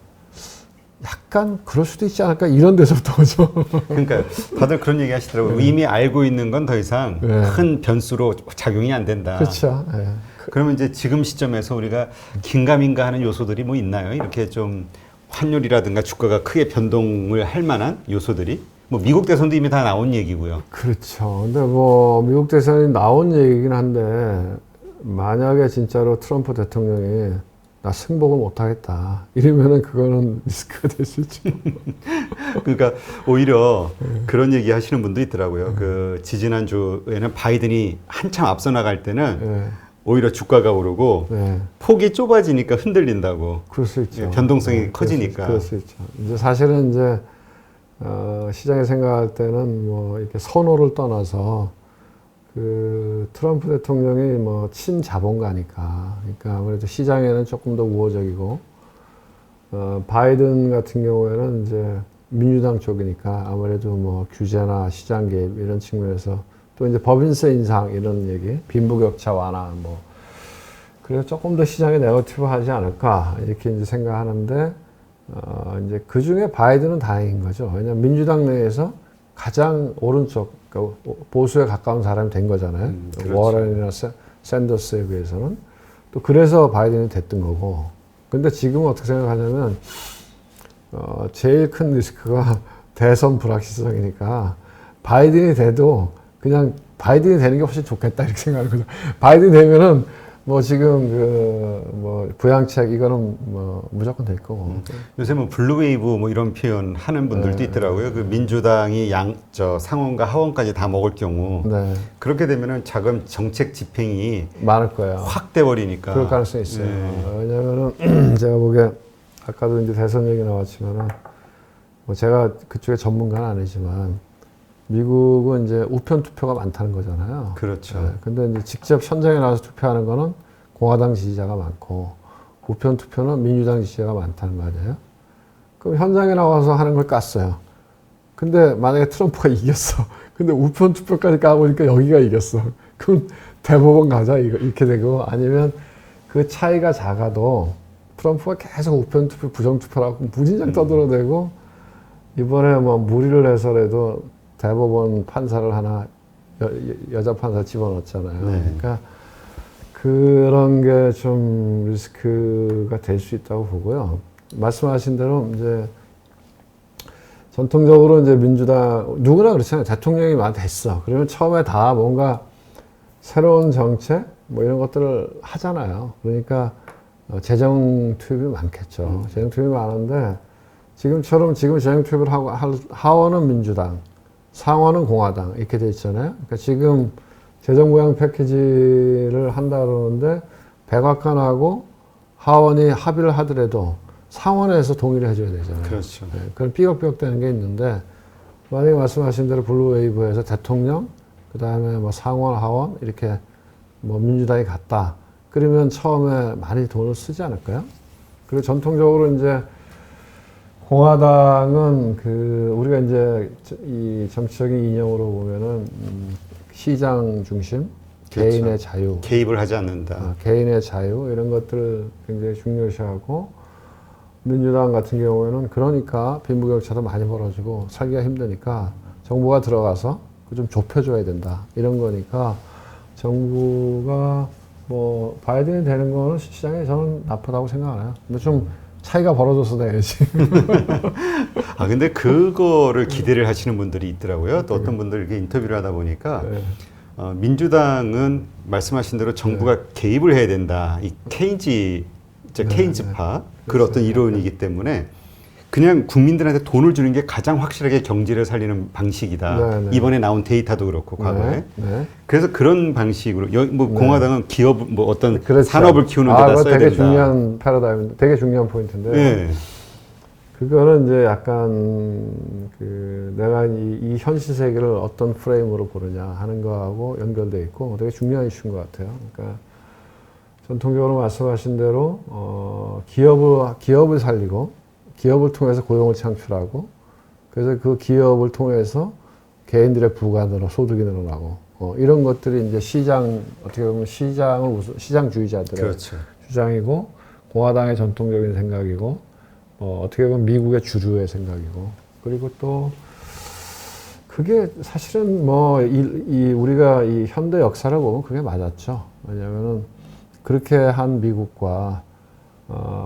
Speaker 2: 약간 그럴 수도 있지 않을까 이런 데서부터 오죠.
Speaker 1: 그러니까 다들 그런 얘기 하시더라고요. 이미 알고 있는 건 더 이상
Speaker 2: 네.
Speaker 1: 큰 변수로 작용이 안 된다.
Speaker 2: 그렇죠. 네.
Speaker 1: 그러면 이제 지금 시점에서 우리가 긴가민가 하는 요소들이 뭐 있나요? 이렇게 좀 환율이라든가 주가가 크게 변동을 할 만한 요소들이? 뭐 미국 대선도 이미 다 나온 얘기고요.
Speaker 2: 그렇죠. 근데 뭐 미국 대선이 나온 얘기긴 한데 만약에 진짜로 트럼프 대통령이 나 승복을 못하겠다 이러면은 그거는 리스크가 될 수 있죠.
Speaker 1: 그러니까 오히려 그런 얘기 하시는 분도 있더라고요. 그 지지난 주에는 바이든이 한참 앞서 나갈 때는
Speaker 2: 네.
Speaker 1: 오히려 주가가 오르고
Speaker 2: 네.
Speaker 1: 폭이 좁아지니까 흔들린다고.
Speaker 2: 그럴 수 있죠.
Speaker 1: 변동성이
Speaker 2: 네,
Speaker 1: 커지니까.
Speaker 2: 그럴 수 있죠. 이제 사실은 이제 시장에 생각할 때는 뭐 이렇게 선호를 떠나서 그 트럼프 대통령이 뭐 친자본가니까, 그러니까 아무래도 시장에는 조금 더 우호적이고, 바이든 같은 경우에는 이제 민주당 쪽이니까 아무래도 뭐 규제나 시장 개입 이런 측면에서 또 이제 법인세 인상 이런 얘기, 빈부격차 완화 뭐 그래서 조금 더 시장에 네거티브하지 않을까 이렇게 이제 생각하는데 이제 그 중에 바이든은 다행인 거죠. 왜냐하면 민주당 내에서 가장 오른쪽 그러니까 보수에 가까운 사람이 된 거잖아요.
Speaker 1: 그렇죠.
Speaker 2: 워런이나 샌더스에 비해서는 또 그래서 바이든이 됐던 거고. 근데 지금 어떻게 생각하냐면 제일 큰 리스크가 대선 불확실성이니까 바이든이 돼도 그냥 바이든이 되는 게 훨씬 좋겠다 이렇게 생각하는 거죠. 바이든이 되면은 뭐 지금 뭐 부양책 이거는 뭐 무조건 될 거고.
Speaker 1: 요새 뭐 블루웨이브 뭐 이런 표현 하는 분들도
Speaker 2: 네.
Speaker 1: 있더라고요. 그 민주당이 상원과 하원까지 다 먹을 경우
Speaker 2: 네.
Speaker 1: 그렇게 되면은 자금 정책 집행이
Speaker 2: 많을 거예요.
Speaker 1: 확 돼버리니까.
Speaker 2: 그럴 가능성이 있어요.
Speaker 1: 네.
Speaker 2: 왜냐면은 제가 보기에 아까도 이제 대선 얘기 나왔지만은 뭐 제가 그쪽에 전문가는 아니지만 미국은 이제 우편 투표가 많다는 거잖아요.
Speaker 1: 그렇죠.
Speaker 2: 네, 근데 이제 직접 현장에 나와서 투표하는 거는 공화당 지지자가 많고 우편 투표는 민주당 지지자가 많다는 거 아니에요? 그럼 현장에 나와서 하는 걸 깠어요. 근데 만약에 트럼프가 이겼어. 근데 우편 투표까지 까보니까 여기가 이겼어. 그럼 대법원 가자 이렇게 되고 아니면 그 차이가 작아도 트럼프가 계속 우편 투표, 부정 투표라고 무진장 떠들어대고 이번에 뭐 무리를 해서라도 대법원 판사를 하나 여자 판사 집어넣었잖아요.
Speaker 1: 네.
Speaker 2: 그러니까 그런 게 좀 리스크가 될 수 있다고 보고요. 말씀하신 대로 이제 전통적으로 이제 민주당 누구나 그렇잖아요. 대통령이 됐어. 그러면 처음에 다 뭔가 새로운 정책 뭐 이런 것들을 하잖아요. 그러니까 재정 투입이 많겠죠. 재정 투입이 많은데 지금처럼 지금 재정 투입을 하고 하원은 민주당, 상원은 공화당 이렇게 돼 있잖아요. 그러니까 지금 재정 부양 패키지를 한다 그러는데 백악관하고 하원이 합의를 하더라도 상원에서 동의를 해줘야 되잖아요.
Speaker 1: 그렇죠.
Speaker 2: 네, 그런 삐걱삐걱 되는 게 있는데 만약에 말씀하신 대로 블루웨이브에서 대통령 그 다음에 뭐 상원, 하원 이렇게 뭐 민주당이 갔다. 그러면 처음에 많이 돈을 쓰지 않을까요? 그리고 전통적으로 이제 공화당은 우리가 이제 이 정치적인 이념으로 보면은 시장 중심,
Speaker 1: 그렇죠.
Speaker 2: 개인의 자유,
Speaker 1: 개입을 하지 않는다.
Speaker 2: 개인의 자유 이런 것들을 굉장히 중요시하고 민주당 같은 경우에는 그러니까 빈부격차도 많이 벌어지고 살기가 힘드니까 정부가 들어가서 좀 좁혀줘야 된다 이런 거니까 정부가 뭐 바이든이 되는 거는 시장에 저는 나쁘다고 생각 안 해요. 근데 좀 차이가 벌어져서 돼야지.
Speaker 1: 근데 그거를 기대를 하시는 분들이 있더라고요. 또 어떤 분들 이렇게 인터뷰를 하다 보니까
Speaker 2: 네.
Speaker 1: 민주당은 말씀하신 대로 정부가 개입을 해야 된다. 이 케인즈파 그런 어떤 이론이기 때문에 그냥 국민들한테 돈을 주는 게 가장 확실하게 경제를 살리는 방식이다.
Speaker 2: 네, 네.
Speaker 1: 이번에 나온 데이터도 그렇고 과거에.
Speaker 2: 네.
Speaker 1: 그래서 그런 방식으로 뭐 공화당은 기업 뭐 어떤
Speaker 2: 그렇죠.
Speaker 1: 산업을 키우는 데다
Speaker 2: 그거
Speaker 1: 써야
Speaker 2: 되게
Speaker 1: 된다.
Speaker 2: 중요한 패러다임, 되게 중요한 포인트인데
Speaker 1: 네.
Speaker 2: 그거는 이제 약간 내가 이 현실 세계를 어떤 프레임으로 보느냐 하는 거하고 연결돼 있고 되게 중요한 이슈인 것 같아요. 그러니까 전통적으로 말씀하신 대로 기업을 살리고 기업을 통해서 고용을 창출하고 그래서 그 기업을 통해서 개인들의 부가 소득이 늘어나고 이런 것들이 이제 어떻게 보면 시장주의자들의
Speaker 1: 그렇죠.
Speaker 2: 주장이고 공화당의 전통적인 생각이고 어떻게 보면 미국의 주류의 생각이고 그리고 또 그게 사실은 뭐 우리가 이 현대 역사를 보면 그게 맞았죠. 왜냐하면은 그렇게 한 미국과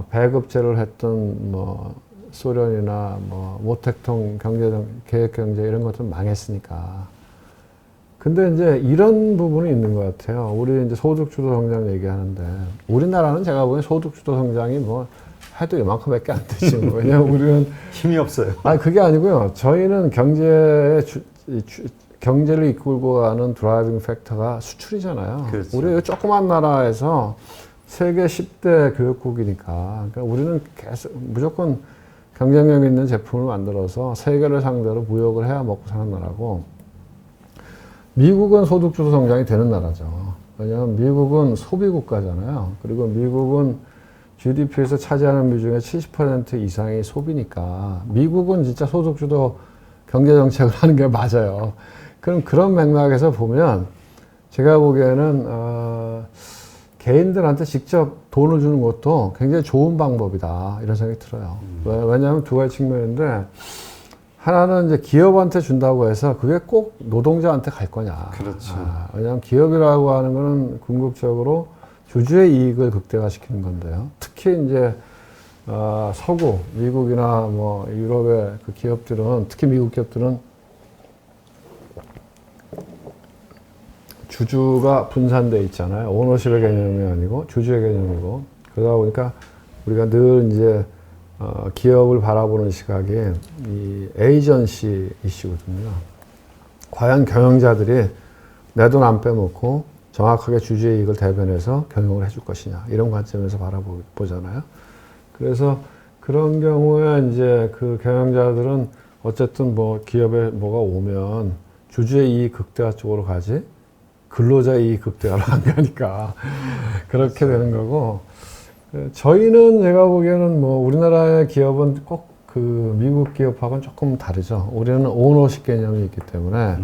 Speaker 2: 배급제를 했던 뭐 소련이나 뭐 모택동 계획 경제 이런 것들은 망했으니까. 근데 이제 이런 부분이 있는 것 같아요. 우리 이제 소득주도 성장 얘기하는데 우리나라는 제가 보기엔 소득주도 성장이 뭐 해도 이만큼밖에 안 되지. 뭐. 왜냐면 우리는
Speaker 1: 힘이 없어요.
Speaker 2: 아니 그게 아니고요. 저희는 경제를 이끌고 가는 드라이빙 팩터가 수출이잖아요.
Speaker 1: 그렇죠.
Speaker 2: 우리 조그만 나라에서 세계 10대 교육국이니까 그러니까 우리는 계속 무조건 경쟁력 있는 제품을 만들어서 세계를 상대로 무역을 해야 먹고 사는 나라고 미국은 소득주도 성장이 되는 나라죠. 왜냐하면 미국은 소비 국가잖아요. 그리고 미국은 GDP에서 차지하는 비중의 70% 이상이 소비니까 미국은 진짜 소득주도 경제 정책을 하는 게 맞아요. 그럼 그런 맥락에서 보면 제가 보기에는 개인들한테 직접 돈을 주는 것도 굉장히 좋은 방법이다 이런 생각이 들어요. 왜냐하면 두 가지 측면인데 하나는 이제 기업한테 준다고 해서 그게 꼭 노동자한테 갈 거냐.
Speaker 1: 그렇죠.
Speaker 2: 왜냐하면 기업이라고 하는 거는 궁극적으로 주주의 이익을 극대화시키는 건데요. 특히 이제 서구, 미국이나 뭐 유럽의 그 기업들은 특히 미국 기업들은 주주가 분산돼 있잖아요. 오너십의 개념이 아니고 주주의 개념이고 그러다 보니까 우리가 늘 이제 기업을 바라보는 시각이 이 에이전시 이슈거든요. 과연 경영자들이 내 돈 안 빼먹고 정확하게 주주의 이익을 대변해서 경영을 해줄 것이냐 이런 관점에서 바라보잖아요. 그래서 그런 경우에 이제 그 경영자들은 어쨌든 뭐 기업에 뭐가 오면 주주의 이익 극대화 쪽으로 가지 근로자 이익 극대화로 안 가니까 그렇게 되는 거고 저희는 제가 보기에는 뭐 우리나라의 기업은 꼭 그 미국 기업하고는 조금 다르죠. 우리는 오너십 개념이 있기 때문에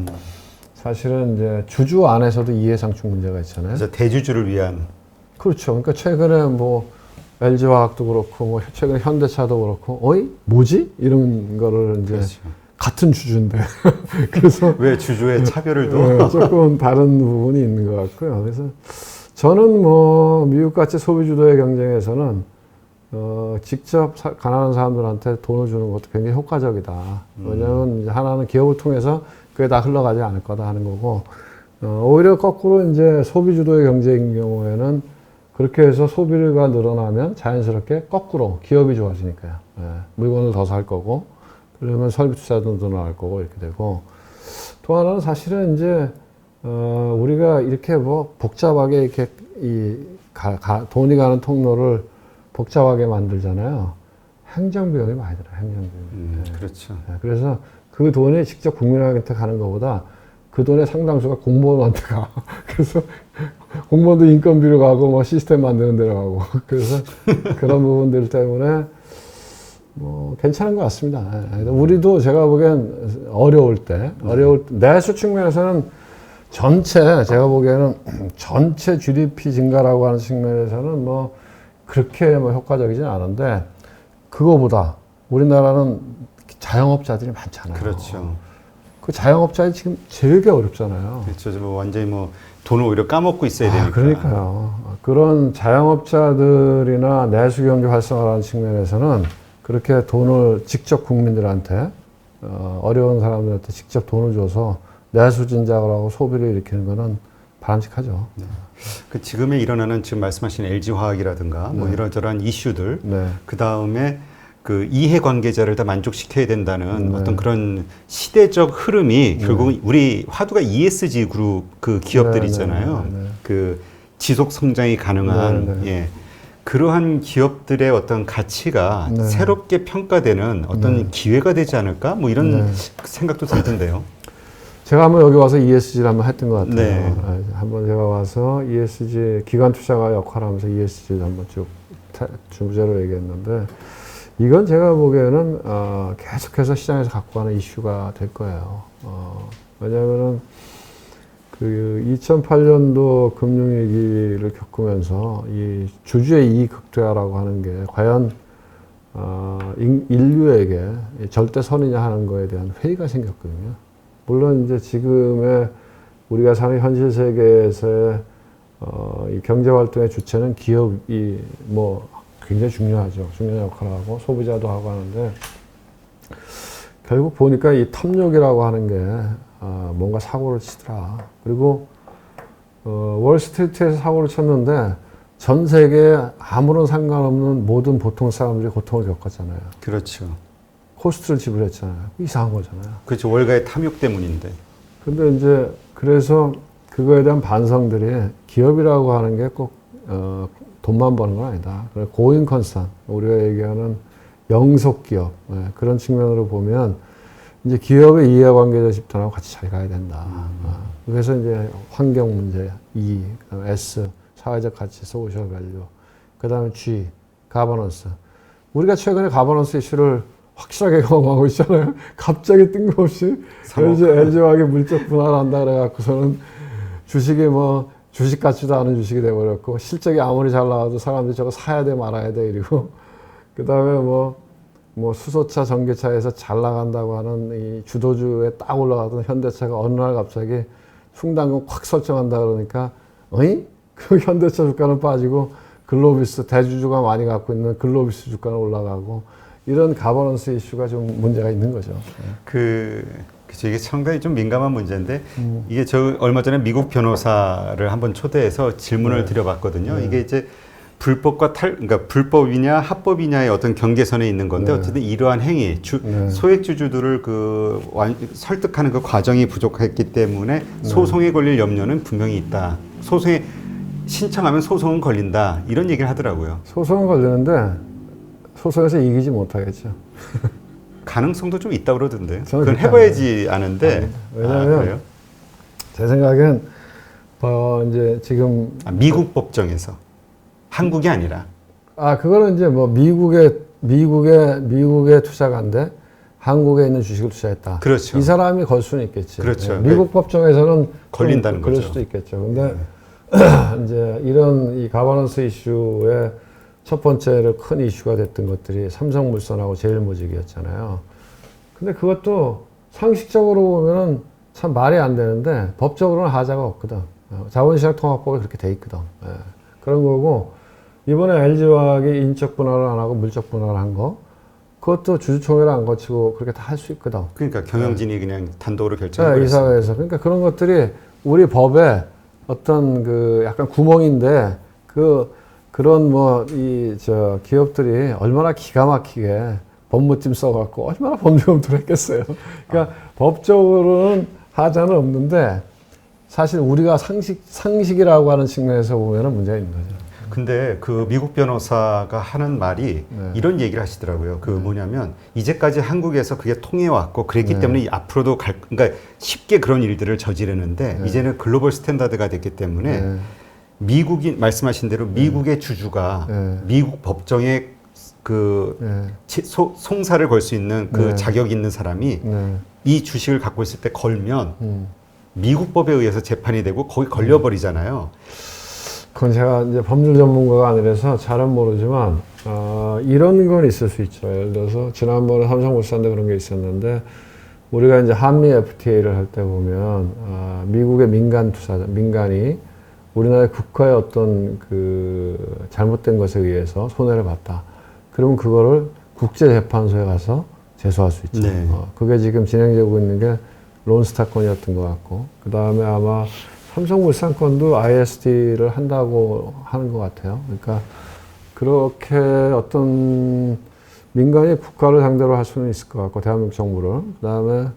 Speaker 2: 사실은 이제 주주 안에서도 이해상충 문제가 있잖아요.
Speaker 1: 그래서 대주주를 위한.
Speaker 2: 그렇죠. 그러니까 최근에 뭐 LG화학도 그렇고 뭐 최근에 현대차도 그렇고 어이 뭐지 이런 거를 이제
Speaker 1: 그렇죠.
Speaker 2: 같은 주주인데 그래서
Speaker 1: 왜 주주의 차별을 둬?
Speaker 2: 네, 조금 다른 부분이 있는 것 같고요. 그래서 저는 뭐 미국같이 소비주도의 경쟁에서는 직접 가난한 사람들한테 돈을 주는 것도 굉장히 효과적이다. 왜냐하면 이제 하나는 기업을 통해서 그게 다 흘러가지 않을 거다 하는 거고 오히려 거꾸로 이제 소비주도의 경제인 경우에는 그렇게 해서 소비가 늘어나면 자연스럽게 거꾸로 기업이 좋아지니까요. 예, 물건을 더 살 거고 그러면 설비 투자도 늘어날 거고 이렇게 되고 또 하나는 사실은 이제 우리가 이렇게 뭐 복잡하게 이렇게 돈이 가는 통로를 복잡하게 만들잖아요. 행정비용이 많이 들어요. 행정비용이.
Speaker 1: 그렇죠.
Speaker 2: 예, 그래서 그 돈이 직접 국민한테 가는 것보다 그 돈의 상당수가 공무원한테 가. 그래서 공무원도 인건비로 가고 뭐 시스템 만드는 데로 가고. 그래서 그런 부분들 때문에 뭐 괜찮은 것 같습니다. 예, 우리도 제가 보기엔 어려울 때 내수 측면에서는 제가 보기에는 전체 GDP 증가라고 하는 측면에서는 뭐 그렇게 뭐 효과적이진 않은데 그거보다 우리나라는 자영업자들이 많잖아요.
Speaker 1: 그렇죠.
Speaker 2: 그 자영업자들이 지금 되게 어렵잖아요.
Speaker 1: 그렇죠. 뭐 완전히 뭐 돈을 오히려 까먹고 있어야 되니까.
Speaker 2: 그러니까요. 그런 자영업자들이나 내수경제 활성화라는 측면에서는 그렇게 돈을 직접 국민들한테 어려운 사람들한테 직접 돈을 줘서 내수 진작을 하고 소비를 일으키는 거는 바람직하죠.
Speaker 1: 네. 그 지금에 일어나는 지금 말씀하신 LG화학이라든가 뭐 이런저런 이슈들,
Speaker 2: 네.
Speaker 1: 그 다음에 그 이해 관계자를 다 만족시켜야 된다는
Speaker 2: 네.
Speaker 1: 어떤 그런 시대적 흐름이 결국은 우리 화두가 ESG 그룹 그 기업들
Speaker 2: 네,
Speaker 1: 있잖아요.
Speaker 2: 네, 네.
Speaker 1: 그 지속 성장이 가능한
Speaker 2: 네, 네.
Speaker 1: 예. 그러한 기업들의 어떤 가치가
Speaker 2: 네.
Speaker 1: 새롭게 평가되는 어떤 기회가 되지 않을까? 뭐 이런 생각도 들던데요.
Speaker 2: 제가 한번 여기 와서 ESG를 한번 했던 것 같아요.
Speaker 1: 네.
Speaker 2: 한번 제가 와서 ESG 기관 투자가 역할하면서 ESG를 한번 쭉 주제로 얘기했는데 이건 제가 보기에는 계속해서 시장에서 갖고 가는 이슈가 될 거예요. 왜냐하면은 그 2008년도 금융위기를 겪으면서 이 주주의 이익 극대화라고 하는 게 과연 인류에게 절대 선이냐 하는 거에 대한 회의가 생겼거든요. 물론 이제 지금의 우리가 사는 현실 세계에서의 이 경제 활동의 주체는 기업이 뭐 굉장히 중요하죠. 중요한 역할을 하고 소비자도 하고 하는데 결국 보니까 이 탐욕이라고 하는 게 뭔가 사고를 치더라. 그리고 월스트리트에서 사고를 쳤는데 전 세계에 아무런 상관없는 모든 보통 사람들이 고통을 겪었잖아요.
Speaker 1: 그렇죠.
Speaker 2: 코스트를 지불했잖아요. 이상한 거잖아요.
Speaker 1: 그렇죠. 월가의 탐욕 때문인데.
Speaker 2: 근데 이제 그래서 그거에 대한 반성들이 기업이라고 하는 게 꼭 돈만 버는 건 아니다. 고인 컨선, 우리가 얘기하는 영속 기업, 그런 측면으로 보면 이제 기업의 이해관계자 집단하고 같이 잘 가야 된다. 그래서 이제 환경 문제, E, 그다음에 S, 사회적 가치, 소셜 밸류, 그다음에 G, 가버넌스. 우리가 최근에 가버넌스 이슈를 확실하게 경험하고 있잖아요. 갑자기 뜬금없이 LG화학이 물적 분할한다 그래갖고서는 주식이 뭐 주식 같지도 않은 주식이 돼버렸고 실적이 아무리 잘 나와도 사람들이 저거 사야 돼 말아야 돼 이러고 그다음에 뭐 수소차 전기차에서 잘 나간다고 하는 이 주도주에 딱 올라가던 현대차가 어느 날 갑자기 숭당금 확 설정한다 그러니까 어이? 그 현대차 주가는 빠지고 글로비스 대주주가 많이 갖고 있는 글로비스 주가는 올라가고 이런 가버넌스 이슈가 좀 문제가 있는 거죠.
Speaker 1: 그쵸. 이게 상당히 좀 민감한 문제인데, 이게 저 얼마 전에 미국 변호사를 한번 초대해서 질문을 드려봤거든요. 이게 이제 그러니까 불법이냐 합법이냐의 어떤 경계선에 있는 건데, 어쨌든 이러한 행위, 소액주주들을 설득하는 그 과정이 부족했기 때문에 소송에 걸릴 염려는 분명히 있다. 소송에 신청하면 소송은 걸린다. 이런 얘기를 하더라고요.
Speaker 2: 소송은 걸리는데, 소송에서 이기지 못하겠죠.
Speaker 1: 가능성도 좀 있다고 그러던데요. 그건 해봐야지 아는데.
Speaker 2: 왜냐하면 제 생각엔 이제 지금
Speaker 1: 미국 법정에서 한국이 아니라.
Speaker 2: 그거는 이제 뭐 미국의 투자가인데 한국에 있는 주식을 투자했다.
Speaker 1: 그렇죠.
Speaker 2: 이 사람이 걸 수는 있겠지.
Speaker 1: 그렇죠.
Speaker 2: 미국 법정에서는
Speaker 1: 걸린다는
Speaker 2: 그럴
Speaker 1: 거죠.
Speaker 2: 수도 있겠죠. 근데 이제 이런 이 가버넌스 이슈의 첫 번째로 큰 이슈가 됐던 것들이 삼성물산하고 제일모직이었잖아요. 근데 그것도 상식적으로 보면은 참 말이 안 되는데 법적으로는 하자가 없거든. 자본시장 통합법에 그렇게 돼 있거든. 그런 거고 이번에 LG화학이 인적 분할을 안 하고 물적 분할을 한 거 그것도 주주총회를 안 거치고 그렇게 다 할 수 있거든.
Speaker 1: 그러니까 경영진이 그냥 단독으로 결정을
Speaker 2: 이사회에서. 그러니까 그런 것들이 우리 법에 어떤 그 약간 구멍인데 그런 기업들이 얼마나 기가 막히게 법무팀 써갖고 얼마나 법률검토를 했겠어요. 그러니까 법적으로는 하자는 없는데 사실 우리가 상식이라고 하는 측면에서 보면은 문제가 있는 거죠.
Speaker 1: 근데 그 미국 변호사가 하는 말이 이런 얘기를 하시더라고요. 뭐냐면 이제까지 한국에서 그게 통해왔고 그랬기 때문에 앞으로도 그러니까 쉽게 그런 일들을 저지르는데 이제는 글로벌 스탠다드가 됐기 때문에 미국인 말씀하신 대로 미국의 주주가 미국 법정에 송사를 걸 수 있는 자격 있는 사람이 이 주식을 갖고 있을 때 걸면 미국 법에 의해서 재판이 되고 거기 걸려버리잖아요.
Speaker 2: 그건 제가 이제 법률 전문가가 아니라서 잘은 모르지만 이런 건 있을 수 있죠. 예를 들어서 지난번에 삼성물산도 그런 게 있었는데 우리가 이제 한미 FTA를 할 때 보면 미국의 민간이 우리나라의 국가의 어떤 잘못된 것에 의해서 손해를 봤다. 그러면 그거를 국제재판소에 가서 제소할 수 있죠. 그게 지금 진행되고 있는 게 론스타 건이었던 것 같고, 그 다음에 아마 삼성물산 건도 ISD를 한다고 하는 것 같아요. 그러니까 그렇게 어떤 민간이 국가를 상대로 할 수는 있을 것 같고, 대한민국 정부를. 그 다음에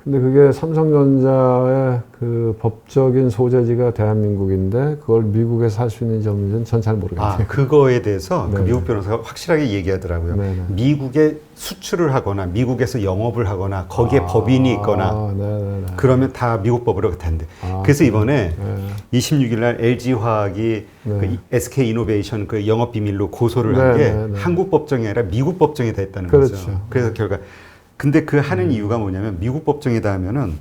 Speaker 2: 근데 그게 삼성전자의 그 법적인 소재지가 대한민국인데 그걸 미국에서 할 수 있는지 없는지는 전 잘 모르겠어요.
Speaker 1: 그거에 대해서 그 미국 변호사가 확실하게 얘기하더라고요. 미국에 수출을 하거나 미국에서 영업을 하거나 거기에 법인이 있거나 그러면 다 미국 법으로 된대. 그래서 이번에 26일 날 LG화학이 그 SK이노베이션 그 영업 비밀로 고소를 한 게 한국 법정이 아니라 미국 법정에다 했다는 거죠. 그래서 결과 근데 그 하는 이유가 뭐냐면 미국 법정에다 하면은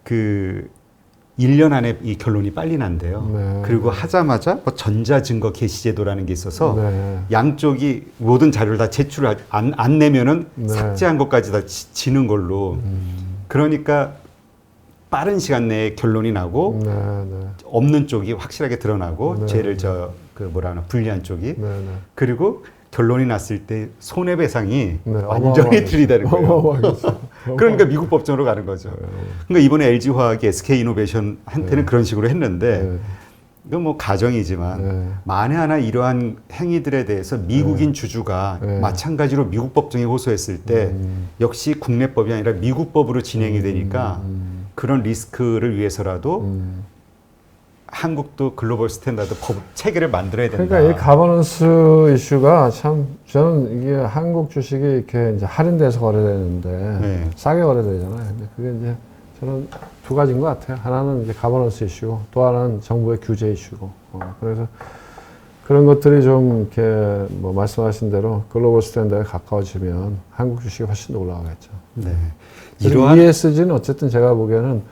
Speaker 1: 1년 안에 이 결론이 빨리 난대요. 그리고 하자마자 뭐 전자증거 게시제도라는 게 있어서 양쪽이 모든 자료를 다 제출을 안 내면은 삭제한 것까지 다 지는 걸로. 그러니까 빠른 시간 내에 결론이 나고
Speaker 2: 네, 네.
Speaker 1: 없는 쪽이 확실하게 드러나고
Speaker 2: 네.
Speaker 1: 죄를 뭐라 하나 불리한 쪽이
Speaker 2: 네, 네.
Speaker 1: 그리고 결론이 났을 때 손해배상이
Speaker 2: 네,
Speaker 1: 완전히
Speaker 2: 어마어마하겠죠.
Speaker 1: 들이다른 거예요.
Speaker 2: 어마어마하겠죠.
Speaker 1: 그러니까 미국 법정으로 가는 거죠. 그러니까 이번에 LG화학이 SK이노베이션한테는 그런 식으로 했는데
Speaker 2: 네.
Speaker 1: 이건 뭐 가정이지만
Speaker 2: 네.
Speaker 1: 만에 하나 이러한 행위들에 대해서 미국인 주주가
Speaker 2: 네.
Speaker 1: 마찬가지로 미국 법정에 호소했을 때 역시 국내법이 아니라 미국 법으로 진행이 되니까 그런 리스크를 위해서라도 한국도 글로벌 스탠다드 법 체계를 만들어야 된다.
Speaker 2: 그러니까 이 가버넌스 이슈가 참 저는 이게 한국 주식이 이렇게 이제 할인돼서 거래되는데
Speaker 1: 네.
Speaker 2: 싸게 거래되잖아요. 근데 그게 이제 저는 두 가지인 것 같아요. 하나는 이제 가버넌스 이슈고 또 하나는 정부의 규제 이슈고. 그래서 그런 것들이 좀 이렇게 뭐 말씀하신 대로 글로벌 스탠다드에 가까워지면 한국 주식이 훨씬 더 올라가겠죠.
Speaker 1: 네.
Speaker 2: 이러한 ESG는 어쨌든 제가 보기에는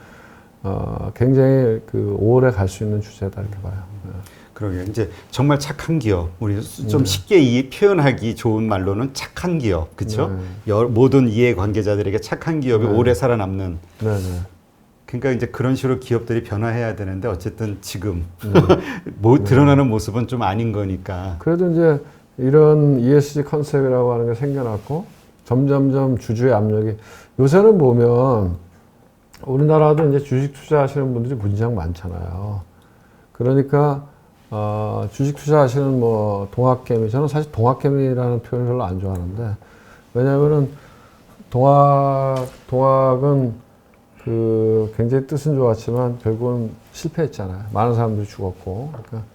Speaker 2: 굉장히 그 오래 갈 수 있는 주제다 이렇게 봐요.
Speaker 1: 그러게요. 이제 정말 착한 기업, 우리 좀 쉽게 표현하기 좋은 말로는 착한 기업, 그렇죠? 모든 이해 관계자들에게 착한 기업이 오래 살아남는.
Speaker 2: 네네.
Speaker 1: 그러니까 이제 그런 식으로 기업들이 변화해야 되는데 어쨌든 지금 드러나는 모습은 좀 아닌 거니까.
Speaker 2: 그래도 이제 이런 ESG 컨셉이라고 하는 게 생겨났고 점점점 주주의 압력이 요새는 보면 우리나라도 이제 주식 투자하시는 분들이 무지장 많잖아요. 그러니까 주식 투자하시는 뭐 동학개미, 저는 사실 동학개미라는 표현을 별로 안 좋아하는데 왜냐하면은 동학은 그 굉장히 뜻은 좋았지만 결국은 실패했잖아요. 많은 사람들이 죽었고 그러니까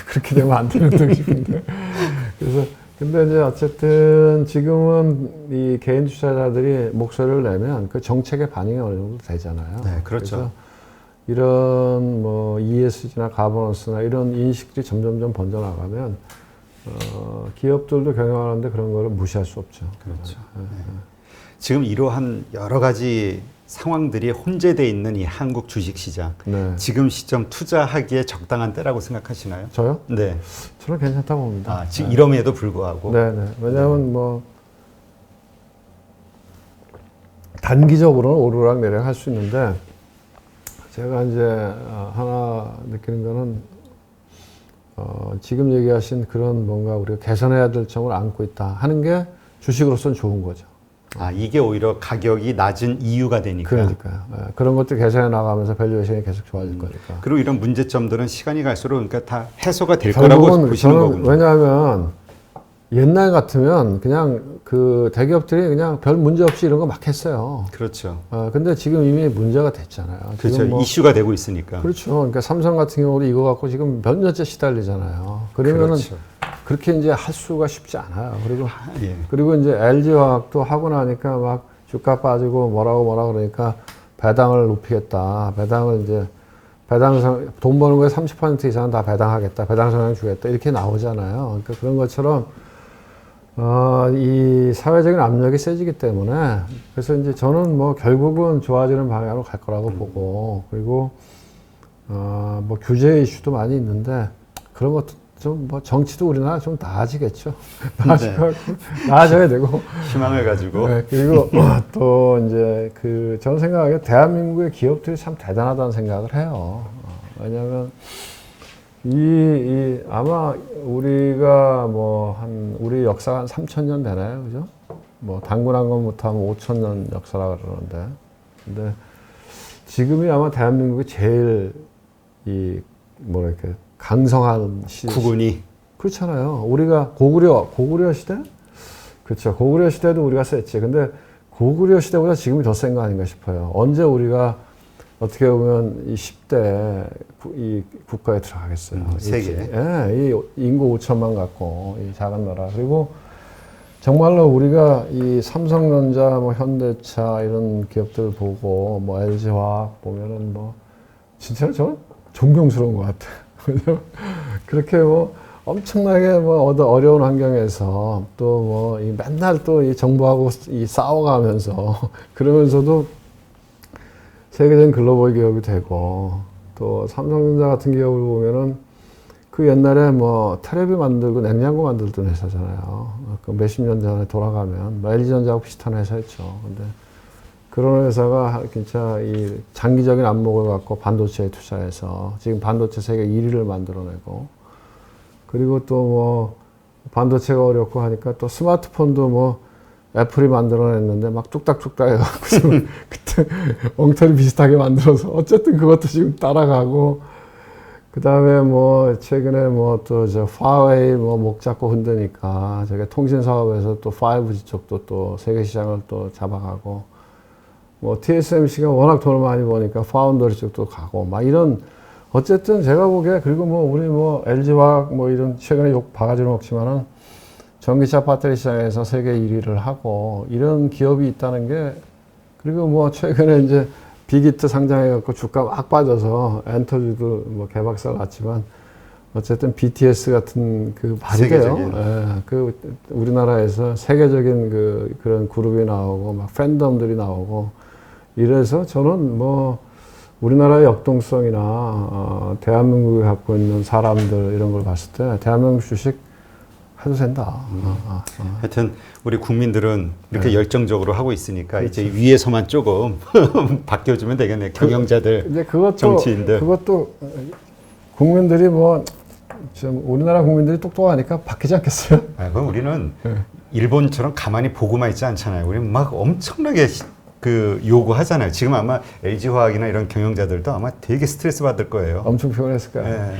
Speaker 2: 그렇게 되면 안 되는데 싶은데 그래서 근데 이제 어쨌든 지금은 이 개인 투자자들이 목소리를 내면 그 정책의 반영이 어느 정도 되잖아요.
Speaker 1: 네, 그렇죠.
Speaker 2: 그래서 이런 뭐 ESG나 가버넌스나 이런 인식들이 점점점 번져나가면 기업들도 경영하는데 그런 거를 무시할 수 없죠.
Speaker 1: 그렇죠. 네. 지금 이러한 여러 가지 상황들이 혼재되어 있는 이 한국 주식시장.
Speaker 2: 네.
Speaker 1: 지금 시점 투자하기에 적당한 때라고 생각하시나요?
Speaker 2: 저요?
Speaker 1: 네.
Speaker 2: 저는 괜찮다고 봅니다.
Speaker 1: 지금 이럼에도 불구하고.
Speaker 2: 네네. 왜냐하면 뭐 단기적으로는 오르락 내리락 할 수 있는데 제가 이제 하나 느끼는 거는 지금 얘기하신 그런 뭔가 우리가 개선해야 될 점을 안고 있다 하는 게 주식으로서는 좋은 거죠.
Speaker 1: 이게 오히려 가격이 낮은 이유가 되니까.
Speaker 2: 그러니까요. 그런 것들 개선해 나가면서 밸류에이션이 계속 좋아질 거니까.
Speaker 1: 그리고 이런 문제점들은 시간이 갈수록 그러니까 다 해소가 될 거라고 보시는 거군요.
Speaker 2: 왜냐하면 옛날 같으면 그냥 그 대기업들이 그냥 별 문제 없이 이런 거 막 했어요.
Speaker 1: 그렇죠.
Speaker 2: 근데 지금 이미 문제가 됐잖아요.
Speaker 1: 그렇죠.
Speaker 2: 뭐
Speaker 1: 이슈가 되고 있으니까.
Speaker 2: 그렇죠. 그러니까 삼성 같은 경우도 이거 갖고 지금 몇 년째 시달리잖아요. 그러면은
Speaker 1: 그렇죠.
Speaker 2: 그렇게 이제 할 수가 쉽지 않아요.
Speaker 1: 예.
Speaker 2: 그리고 이제 LG화학도 하고 나니까 막 주가 빠지고 뭐라고 그러니까 배당을 높이겠다. 배당을 이제 돈 버는 거에 30% 이상은 다 배당하겠다. 배당 성향 주겠다. 이렇게 나오잖아요. 그러니까 그런 것처럼 이 사회적인 압력이 세지기 때문에 그래서 이제 저는 뭐 결국은 좋아지는 방향으로 갈 거라고 보고 그리고 뭐 규제 이슈도 많이 있는데 그런 것도 좀 뭐 정치도 우리나라 좀 나아지겠죠. 나아져야 되고
Speaker 1: 희망을 가지고.
Speaker 2: 네, 그리고 또 이제 그 저는 생각하기에 대한민국의 기업들이 참 대단하다는 생각을 해요. 왜냐하면 아마 우리가 뭐 우리 역사가 한 3,000년 되나요? 그죠? 뭐 단군한 것부터 하면 5,000년 역사라 그러는데. 근데 지금이 아마 대한민국이 제일 뭐랄까 강성한
Speaker 1: 구군이.
Speaker 2: 그렇잖아요. 우리가 고구려 시대? 그렇죠. 고구려 시대도 우리가 셌지. 근데 고구려 시대보다 지금이 더 센 거 아닌가 싶어요. 언제 우리가 어떻게 보면 이 10대 이 국가에 들어가겠어요.
Speaker 1: 세계.
Speaker 2: 이 인구 5천만 갖고 이 작은 나라. 그리고 정말로 우리가 이 삼성전자, 뭐 현대차 이런 기업들 보고 뭐 LG화학 보면은 뭐 진짜 저는 존경스러운 것 같아요. 그렇게 뭐 엄청나게 뭐 어려운 환경에서 또 뭐 맨날 또 이 정부하고 싸워가면서 그러면서도 세계적인 글로벌 기업이 되고 또 삼성전자 같은 기업을 보면은 그 옛날에 뭐 테레비 만들고 냉장고 만들던 회사잖아요. 그 몇십 년 전에 돌아가면 뭐 LG전자하고 비슷한 회사였죠. 근데 그런 회사가 진짜 이 장기적인 안목을 갖고 반도체에 투자해서 지금 반도체 세계 1위를 만들어내고, 그리고 또 뭐 반도체가 어렵고 하니까 또 스마트폰도 뭐 애플이 만들어냈는데 막 뚝딱뚝딱 해갖고 지금 그때 엉터리 비슷하게 만들어서 어쨌든 그것도 지금 따라가고, 그 다음에 뭐 최근에 뭐 또 저 화웨이 뭐 목 잡고 흔드니까 저게 통신 사업에서 또 5G 쪽도 또 세계 시장을 또 잡아가고, 뭐 TSMC가 워낙 돈을 많이 버니까 파운더리 쪽도 가고 막 이런, 어쨌든 제가 보기에, 그리고 뭐 우리 뭐 LG화학 뭐 이런 최근에 욕 바가지를 먹지만은 전기차 배터리 시장에서 세계 1위를 하고 이런 기업이 있다는 게, 그리고 뭐 최근에 이제 빅히트 상장해갖고 주가 막 빠져서 엔터지도 뭐 개박살 났지만 어쨌든 BTS 같은 그 말이 돼요. 예, 그 우리나라에서 세계적인 그런 그룹이 나오고 막 팬덤들이 나오고 이래서 저는 뭐 우리나라의 역동성이나 대한민국이 갖고 있는 사람들 이런 걸 봤을 때 대한민국 주식 해도 된다.
Speaker 1: 하여튼 우리 국민들은 이렇게
Speaker 2: 네.
Speaker 1: 열정적으로 하고 있으니까
Speaker 2: 그렇죠.
Speaker 1: 이제 위에서만 조금 바뀌어주면 되겠네. 경영자들,
Speaker 2: 근데 그것도
Speaker 1: 정치인들.
Speaker 2: 그것도 국민들이 뭐 좀 우리나라 국민들이 똑똑하니까 바뀌지 않겠어요?
Speaker 1: 그럼 우리는
Speaker 2: 네.
Speaker 1: 일본처럼 가만히 보고만 있지 않잖아요. 우리는 막 엄청나게 그 요구하잖아요. 지금 아마 LG화학이나 이런 경영자들도 아마 되게 스트레스 받을 거예요.
Speaker 2: 엄청 피곤했을 거예요.
Speaker 1: 네.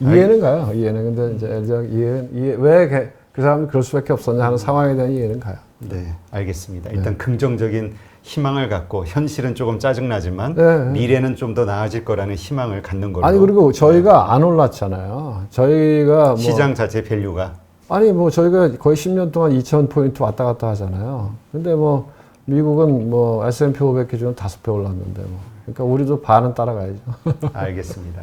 Speaker 2: 이해는 가요. 이해는. 근데 이제 이해 왜 그 사람이 그럴 수밖에 없었냐 하는 상황에 대한 이해는 가요.
Speaker 1: 네, 알겠습니다. 일단 긍정적인 희망을 갖고, 현실은 조금 짜증나지만
Speaker 2: 네.
Speaker 1: 미래는 좀 더 나아질 거라는 희망을 갖는 걸로.
Speaker 2: 아니, 그리고 저희가 안 올랐잖아요. 저희가 뭐
Speaker 1: 시장 자체 밸류가.
Speaker 2: 아니 뭐 저희가 거의 10년 동안 2,000포인트 왔다 갔다 하잖아요. 근데 뭐 미국은 뭐 S&P 500 기준은 5배 올랐는데 뭐. 그러니까 우리도 반은 따라가야죠.
Speaker 1: 알겠습니다.